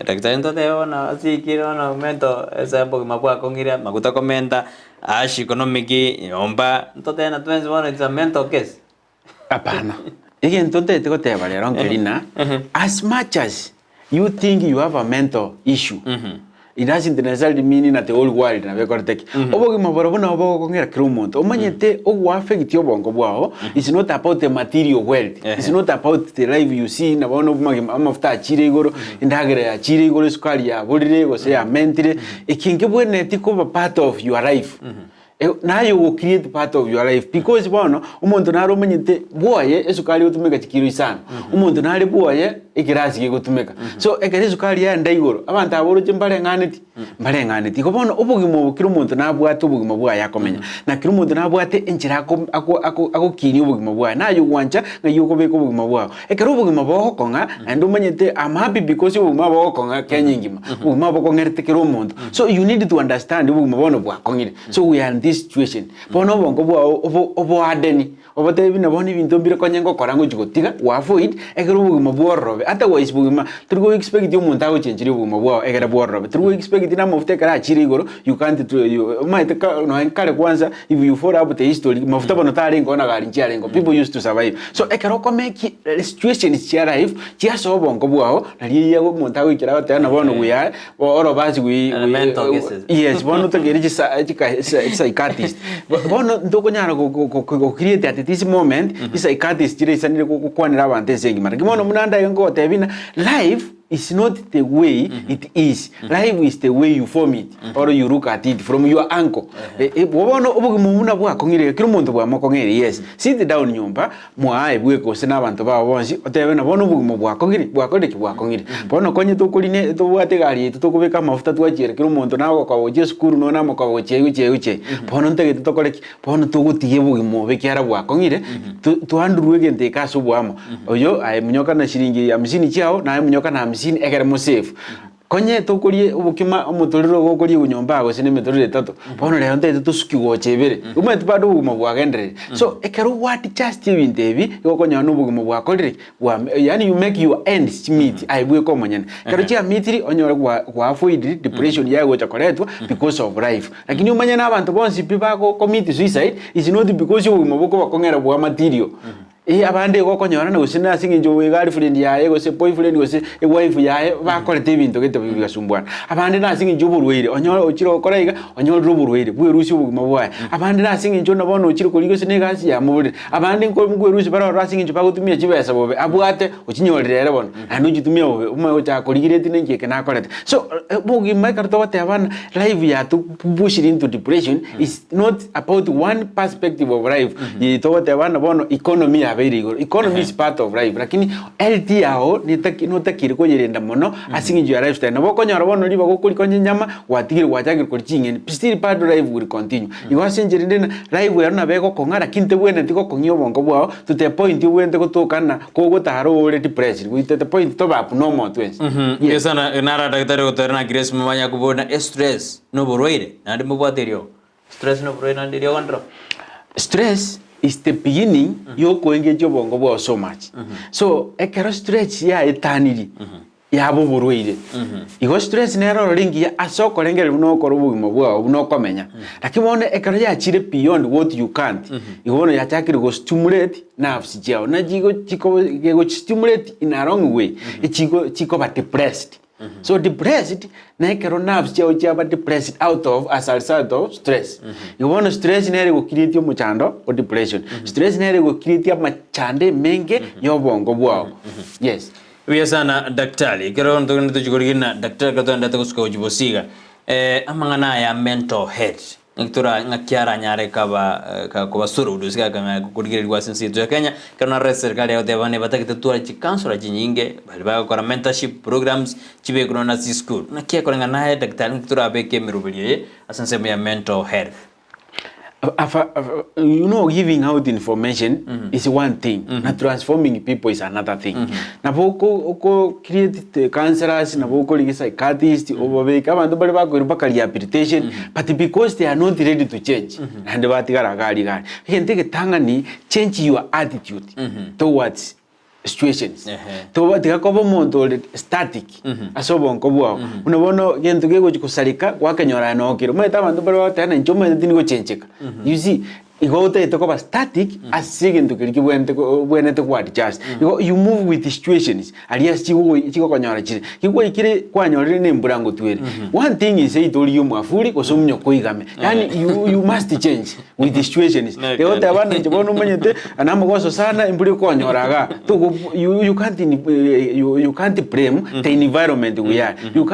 daktari ntote ona aseikire ona mental esa bogima bwa kongira maguta komenda economic omba ntote na twensi bono it's a mental case apana again ntote tekoteba lero nkelina as much as you think you have a mental issue it doesn't necessarily mean that the whole world na bekorteki obogima borobona obogongera kirumonto omanyete ogwa affect obongo bwao is not about the material wealth it's not about the life you see na bono amafuta achire igoro indagere achire igoro sukari ya burire gose ya mentire ikinge bweneti kuba part of your life now you will create part of your life because bono umuntu naro menyete boye esukali utumeka chikiro isana umuntu nari boye ikirasi gigutumeka so ekere esukali ya ndaigoro abantu aboro chimbare nganeti ko bono ubugimo bukiro umuntu nabwate ubugimo bwa yakomenya na kiro umuntu nabwate enjira ako kiri ubugimo bwa nayo wancha ngayuko beko ubugimo bwa ekere ubugimo bwo konga and umenyete I'm happy because ubugimo bwo konga kenyingima ubugimo bwo ngerete kiro umuntu so you need to understand ubugimo bono bwa kongire so we are in this situation bono bongo bwa obo adeni obote bina boni bintu mbire konyengo korango jigotiga wa avoid ekere ubugimo bwo robe ata wa isbugima turgo expect yo muntu ago chenjiri ubugimo bwa ekere bwo robe turgo expect na mufute kara achiri igoro you can't you might no enkare kwanza if you follow up the history mafuta bono tari ngona gari nchiarengo people used to survive so ekero komeki situation is arrive chiaso bongo bwa na liye yo muntu ago ikira batana bono guya oro basi yes bono tegeri psychiatrist bono ndoko nyara ko create at this moment psychiatrist jire isanire ko kwanira abantu esengi mara kimono munanda yengo tebina life is not the way it is. Life is the way you form it or you look at it from your angle. Bono obugimo muna bwa kongire kiro muntu bwa makongire yes. Sit down nyumba mwa ebwe ko sena abantu ba bonsi otebe na bono obugimo bwa kongire bwa kongire. Bono konye to kuline to bwate gari to kubeka mafuta twachire kiro muntu nawo kwa oje skuru no na mako uche. Bono ntege to koleki bono to gutiye obugimo bekyara bwa kongire to andruwe gente kaso bwamo. Oyo ay munyoka na shilingi 50 chao na munyoka na egere mo safe konye to kurie ubukima omutorero go kurie unyomba ago sine metorero tato bono le onte to suki go chebere umetu bado ubugimo bwa gendere so ekero what just even devi go konya no ubugimo bwa kolire yani you make your ends meet aibwe ko monyane kero chia mitri onyore kwa avoid depression yago chakoretwa because of life lakini umanya na abantu bonsi pipa ko commit suicide is not because ubugimo bwo bakongera bwa material abande go konyora na usina singinjo we girlfriend yae go se boyfriend go se wife yae bakorete ibintu gete bigasumbwana abande na singinjo burwire onyora ukiro koraiga onyora ruburwire bwerusi ubugima bwaye abande na singinjo nabona ukiro koligo sine gasi ya mubure abande ngo mugwerusi bara singinjo bagutumia kibesa bobe abwate ukinyorere bona anu gitumia bobe umwe ucha koligire tine ngeke na korete so bugima karto bate abana life ya to push into depression is not about one perspective of life to bate abana bono economy economy is part of life lakini health yao nitakiri ko yerenda mono asingi your lifestyle nabo konyora bono liba ko kuri konye nyama watigire wachagire kuri chingeni still part of life will continue iwasinjire ndena life yaro nabeko kongara kinte bwene tiko kongyo bongo bwao to the point wende ko tokana ko gotaro ore depression with the point to ba no twins yes ana nara daktari ko terna grace mamanya kubona stress no borwire nandi mubwaterio stress no borwire nandi rio kontro stress is the beginning yo ko engage bongo bo so much so ekero stretch ya etaniri yabo burwire igo stress nero ringi asoko rengere no koro bugimo bwa no komenya lakini wone ekaro ya chire beyond what you can't igo wono ya takiri go stimulate nerves jao na jigo go stimulate in a wrong way chiko ba depressed so depressed na ekaro nerves jao ba depressed out of as a result of stress igo wono stress nere go create yo muchando o depression stress nere go create machande menge yo bongo bwao yes. Wia sana daktari kero ndo tujugorigina daktari kato ndata kusuka ujibosiga amangana ya mental health ngitura ngakiara nyare kaba kwa suru udusika kama kukurigiri kwa sensi ya Kenya kana res serikali ya devane batakita tuwa chikansura jinyinge baliba kwa mentorship programs chibe kuna na school nakia kwa ngana daktari ngitura abeke mirubiri asanse ya mental health. You know, giving out information is one thing, na transforming people is another thing. Na boko create counselors, na boko like psychiatrists, over abantu bali bakora rehabilitation, but because they are not ready to change, and batigara gali. You can take a tangani, change your attitude towards situations. To tikakobo mondo static asobo nkobwa unabono gento gego kusalika wakanyora no kiro meta abantu bari batana nchoma ndingo chencheka you see igote itokoba static asige ndukiriki bwene to what just you move with the situations alias chiko kanyora chire kiko ikire kwanyora ne mburango twere one thing is say to liyo mwafuri kosomnyo koigame yani you must change with the situations igote abana nchibono menyete anamo goso sana imburi konyoraga to you can't blame the environment we are you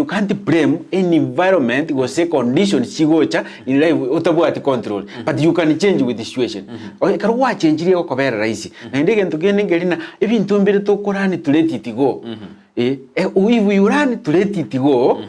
can't blame any environment was a condition chigocha in life utabu control but you can change with the situation karo wa change rio ko bera raisi na ndege ntugene ngelina ebintu mbere to korani to let it go if you run to let it go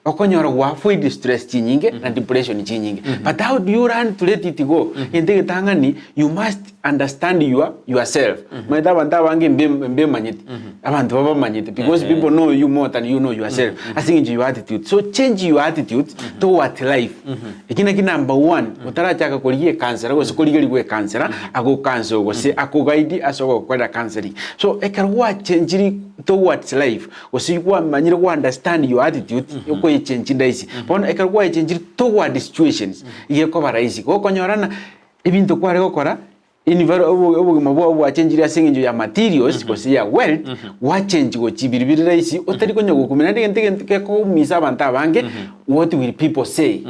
okonyora wa avoid stress chinyinge na depression chinyinge but how do you run to let it go ndege tangani you must understand yourself maida banda bange mbe manyiti abantu baba manyiti because people know you more than you know yourself I think your attitude so change your attitude toward life ikina number 1 utarachaka kuriye cancer go sikuriye ligwe cancer ago cancer go se akugaidi asoko kwenda counseling so ekarwa change towards life usikwa manyire ku understand your attitude uko change ndaisi bona ekarwa change toward situations yeko baraisi go konyorana ibintu kware gukora ubugima bwo change ya singinjo ya materials kosi ya wealth wa change go chibiribiri raisi otari konyo gukumena ndege ko misa abantu abange what will people say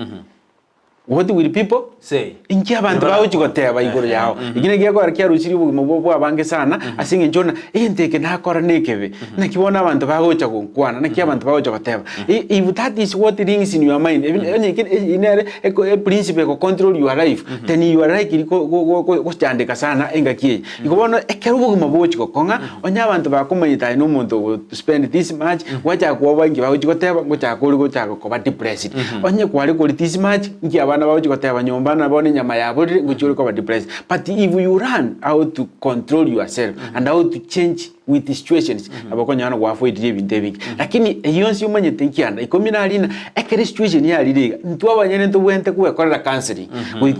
what will people say inki abantu bawo chigoteba igoro yao igine giye kwa kya ruchiri ubugima bwo abange sana asinginjo na inteke nakora nekebe nakibona abantu bawo cha kunkwana nakya abantu bawo cha goteba if that is what rings in your mind in a principle ko control your life then you are like ko chandeka sana engakie ikobona ekero ubugima bwo chigokonga onya abantu bakumanyita no muntu spend this much wacha kuobangi bawo chigoteba ngocha kuri ko ba depressed onye kwari kuri this much ngi abana bawo chigoteba nyomba na bone nyama yabo nguchuri ko ba depressed but if you learn how to control yourself and how to change with the situations abakonyana kwa avoid living lakini yonsi umanye tenkianda ikomina alina ekere situation ya aliriga ntu abanyene ntu wente kuekorera counseling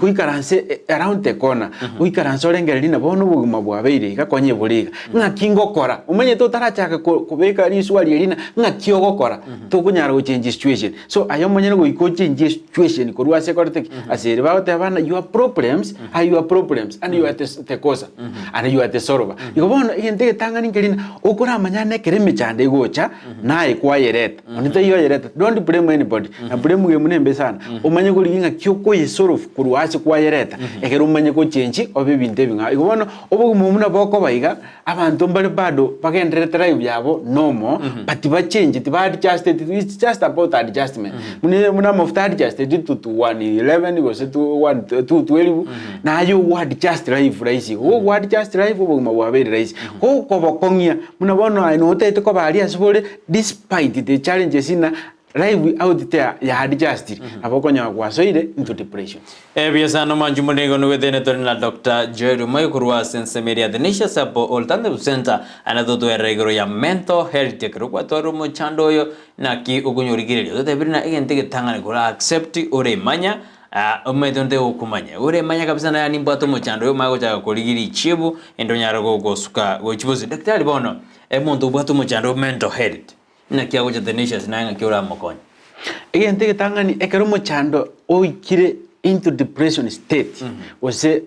kuikaranse around the corner kuikaranse orengerina bono buguma bwabeire gakonye buriga ngakingokora umanye to tarachaka kubeka risu alirina ngakiogokora to kunyara go change situation so ayo manyene go iko change situation ko ruase korte asere baote abana your problems are your problems and you are the cause and you are the solver ikobono yente tangani okura manyane kereme chande gocha nae kwa yereta onita yo yereta don't blame anybody na blame ge munembe sana umanye ko linga kyoko yesoro kuruase kwa yereta ekero umanye ko change obe binte binga ikubona obo mumuna boko bayiga abantu mbale bado bagendere tribe yabo nomo but ba change ba adjusted it's just about adjustment muna mufta adjusted to 111 go to 212 na yo what just life raisi what just life obo mabwabere raisi ko kongia munabona ayinote to ko bali asubole despite the challenges in life out there ya adjust abakonya kwasoire into depression biasa no manjumunego no wetene to na Dr. Joel Omayio kurwa sense media Tenacious sapo alternate center anadoto regro ya mental health kero kwa toro mo chandoyo na ki ugunyurigire to tebirina egente tangane kula accept ore manya Omayio nte ukumanya ure manya kabisa na yani mbwato muchando yo mago cha kuligiri chibu endo nyara go suka go chibu daktari bono muntu bwato muchando mental health na kiago cha Tenacious na kiura mokonya egente getangani ekero muchando oikire into depression state ose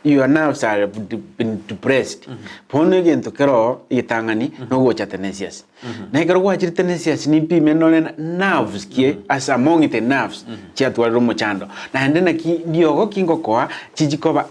your nerves are been depressed pono egento kero igitangani no gocha Tenacious na ekero gwachire Tenacious ni pime no nerves kie as among the nerves chia twaro muchando na ende na ki diogo kingo koa chijikoba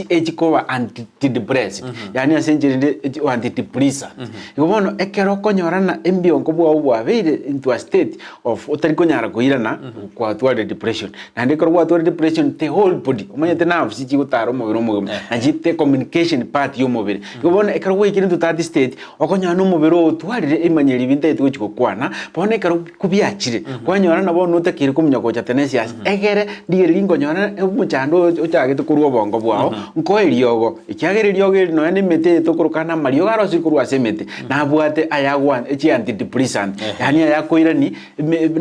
ejikoba antidepressant yani asenjere antidepressant igobono ekero konyorana embionko bwa bwabeire into a state of otari konyara koirana kwa tware depression na ndekoro kwa tware depression the whole body omanya the nerves chigutaro mubiro mugimo na jite communication part yo mubiri igobono ekero wikire into that state okonyana umubiro tware imanyeri binte tuko kwana bone ekero kubyachire kwanyorana bono utakire kumnyako cha Tenacious egere ndigere ngonyana umuchando ochagete kurwo bongo bwao nko eliogo ikiagereriogo no ene mete tokurukana mario garo sikurwa semete na bwate ayagwan echi antidepressant yani ayakoirani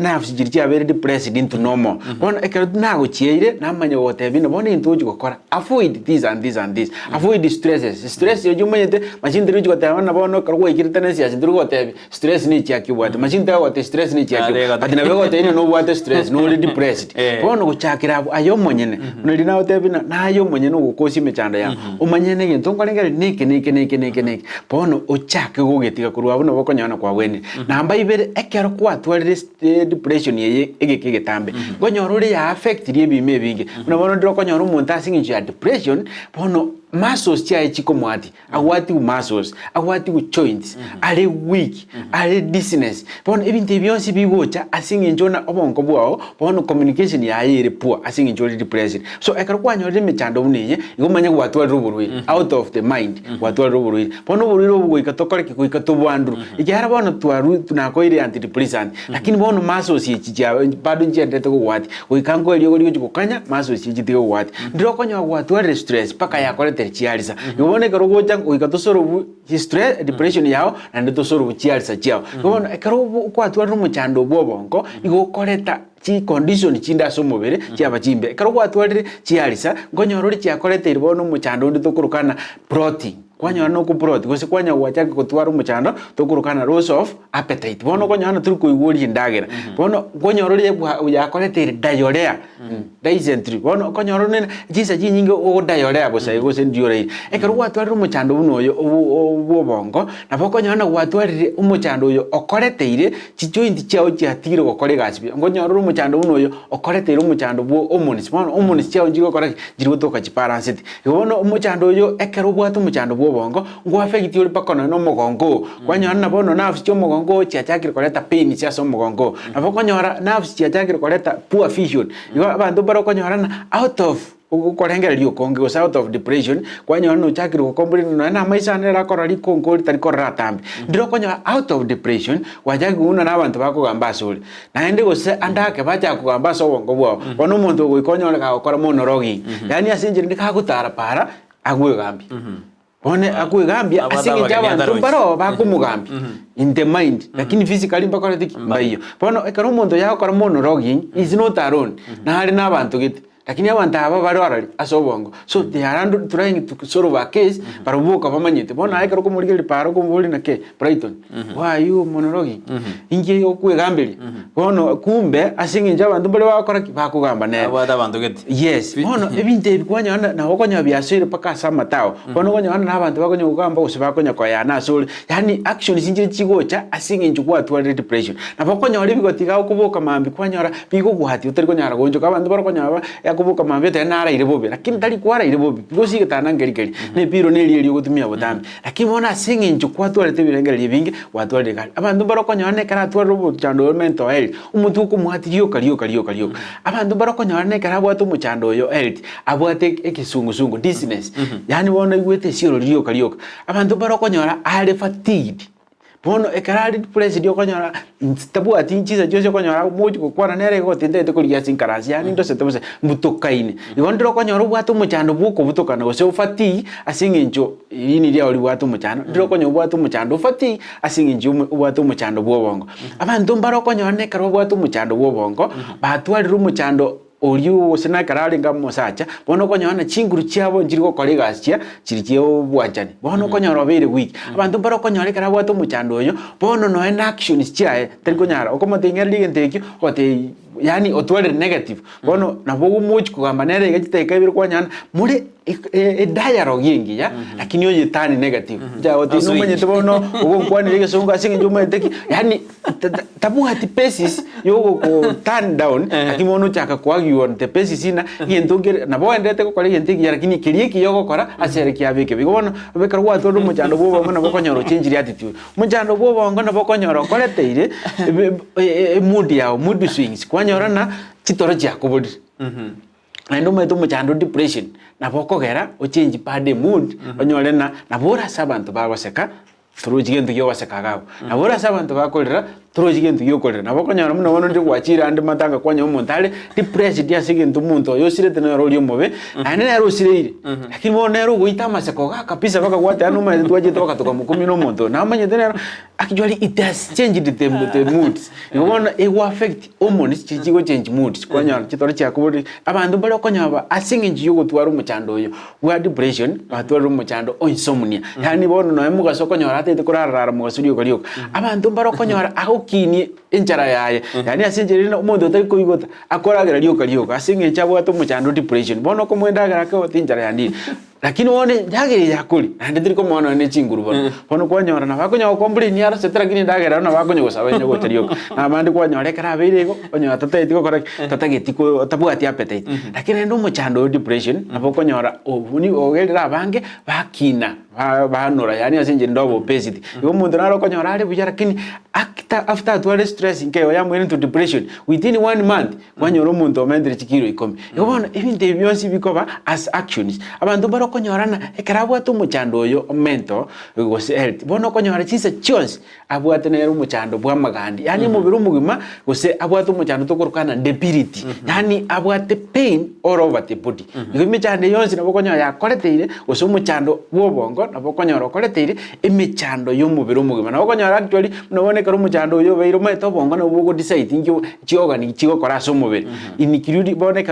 nerves jirti abere depressed into normal bon ekero na gochieire na manya wote bino bon into gukora avoid this and this and this avoid stress yo jumanyete machindiro jikota na bono karwo ikirite Tenacious ndiro gote stress ni chiaki bwate machinta wote stress ni chiaki ati na bego te no bwate stress no depressed bono gochakira ayo monyene no lina wote bina na ayo monyene ukosi mechanda ya umanyene gento ngorengere niki bono ochake gugetiga kurwa buno bokonyana kwa wene namba ibere ekero kwa twalire depression ye egekegetambe ngonyoro ya affect rie bime bingi buno bono ndiro konyoro umuntu asingi ya depression bono muscles chia echiko mwati awati muscles awati joints are weak are dizziness bono ebinte byonsi bigocha asingi njona obonko bwao bono communication ya yere poor asingi njori depression so ekero kwanyore mechando buneye igomanya gwatwa ruburwi out of the mind gwatwa ruburwi bono buriro bugwika tokore kikuika tubwandu igara bono twaru tunakoire antidepressant lakini bono muscles yichija bado njendete gwati wikango elio gori gukanya muscles yichite gwati ndiro konyo gwatwa stress paka yakore chialisa yobone karo goja ikatosoro stress depression yao na ndotosoro chialisa chiao yobone karo kwa twaro muchando bobonko igokoreta chi condition chinda somobere chiaba chimbe karo kwa twari chialisa ngonyorori chiakoreta irbono muchando nditokurukana protein kwanya no ku protein gose kwanya wachake kutwara muchando tokurukana loss of appetite bono kwanya turi kuiguri ndagera bono ngonyorori yakoreta diarrhea dysentery bono konyorori jisa nyingi o diarrhea gose ndiore ekero watwara muchando buno yo obongo na bokonyana watwarire umuchando yo okoreteire chi joint chiao chiatire gokore gasbi ngonyorori umuchando buno yo okoreteire umuchando bwo omunis bono omunis chiao njigo kora jiri toka chi parasite bono umuchando yo ekero bwatu umuchando bwo bongo ngwa affect uri pakono no mogongo kwanyana bono nerves cho mogongo chiachakire koleta pain cia so mogongo na bokonyora nerves chiachakire koleta poor vision yo abantu baro konyora out of ukorengera lio konge was out of depression kwanya no chakiri ukomburi na maisha nera korari konkori tari koratambi ndiro kwanya out of depression wajagi una nabantu bako gambasuri na ende gose andake bacha kugamba so bongo bwo ono muntu gukonyora ka gukora monorogi yani asinjiri ndika gutara para agwe gambi one agwe gambi asingi jabantu baro bakumugambi in the mind lakini physically mbakora tiki mbayo bono ekaro muntu yakora monorogi is not alone na hari nabantu gite lakini abantu aba bararari asobongo so they are trying to solve a case barubuka bamanyite bona ayikaro kumurigeri paro kumuri na ke Brighton why you monologue inge yo kwegambiri bono kumbe asinginja abantu bari bakora bakugamba ne abada abantu gete yes bono ebinte bikwanya na okonya byasire paka samatao bono konya na abantu bakonya kugamba usibakonya kwa yana so yani action sinjire chigocha asinginja kwa tware depression na bakonya oli bigotiga okuboka mambi kwanyara bigo guhati utari konya gonjo abantu bakonya kubuka mambete na ara irebobe lakini tali kwara irebobe gosi getana ngeri ne biro ne liye gutumia botambi lakini bona singi njukwa twalete birengeri bingi watwale kali abantu barokonyane kara twaro chando mental health umutu kumwatiriyo kaliyo abantu barokonyane kara bwatu muchando yo health abwate ekisungu dizziness yani bona igwete siro liyo kaliyo abantu barokonyora are fatigued bono ekarali depressed yo konyora tabu atinchiza jose konyora muji kokwana nere go tendete kuliya sinkarasi yani ndo setebose mutokaine igondro konyora bwatu muchando buko butokana go se ufati asinginjo ini lia oli bwatu muchando ndro konyo bwatu muchando ufati asinginjo bwatu muchando bwobongo abantu mbaro konyora ne karo bwatu muchando bwobongo batwali ru muchando Oriu sena karali ngamo sacha bono konyona chinguru chiabo njiri gukora igasi chiri kio bwanjani bono konyora bere week abantu baro konyora kara bwato muchando yo bono no en actions chiae tari konyara okomatingera ligentekyo ote yani otwere negative bono nabo much kugamba nere igiteka ibiri kwanyana muri dialogue yingi ya lakini yo yitani negative ja oti numenye tobono ugo kwani lege songa singi njuma teki yani tabu hati pesis yo go turn down lakini mono chaka kwagiwa te pesis ina yentongere nabo endete ko kole yentiki lakini kirieki yo gukora acere kiabike bigono bekara gwa todo muchando bobo ngona bokonyoro change attitude muchando bobo ngona bokonyoro koleteire mood yao mood swings kwanyorana chitoro chako bodi ando meto muchando depression na bokogera o change bad mood onyorena na bora sabantu bagoseka turujigento yo basekaga na bora sabantu bakolera turujigento yo kolera na bokonyora muno bono ndi kwachira andi matanga kwanya umuntale depressed ya sigento muntu yo sire tena roli mobe ane na rosire lakini mo nero guita maseko ga kapisa baka gwate anu ma twaje to baka mukumi no muntu na manye tena actually it has changed the moods you want it will affect hormones chichigo change moods kwanya chitoro cha kuburi abantu bali konyaba asinge njiyo gutwara umuchando yo wa depression batwara umuchando o insomnia yani bono no emuga sokonyora atete kurarara mu studio kaliyo abantu baro konyora kini enchara yaye yani asinjerina umuntu utari kuigota akoragira liyo kaliyo asinge chabo ato muchando depression bono ko mwendagara ko tinjara yandi lakini wone jagiri yakuli ande tiri ko mwana ne chinguru bono kwanyora na bakonya complain yara setara kini ndagera na bakonya gusaba nyo kaliyo na mandi kwanyora kara beirego onyo tatete ko kora tatageti ko tabuati appetite lakini ndo muchando depression na bakonyora obuni ogerera bange bakina banora yani asinje ndobo obesity yo muntu naro konyora ari bujara lakini after twelve stress inkeyo ya mwini to depression within 1 month kwanyora umuntu omendere chikiro ikomi yobona ibindi byonsi bikoba as actions abantu baro konyorana ekarabwa tu muchando oyo mental gose health bono konyora chise chons abwate nero muchando bwa magandi yani mubiri mugima gose abwate muchando to kurukana debility yani abwate pain all over the body imichando yonsi nabo konyora yakoreteire gose muchando bwobongo nabo konyora koreteire imichando yo mubiri mugima nabo konyora actually nobone karo muchando yo beiro meto bongo nabo go decide ngyo chiogani chigo koraso mubiri inikirudi bone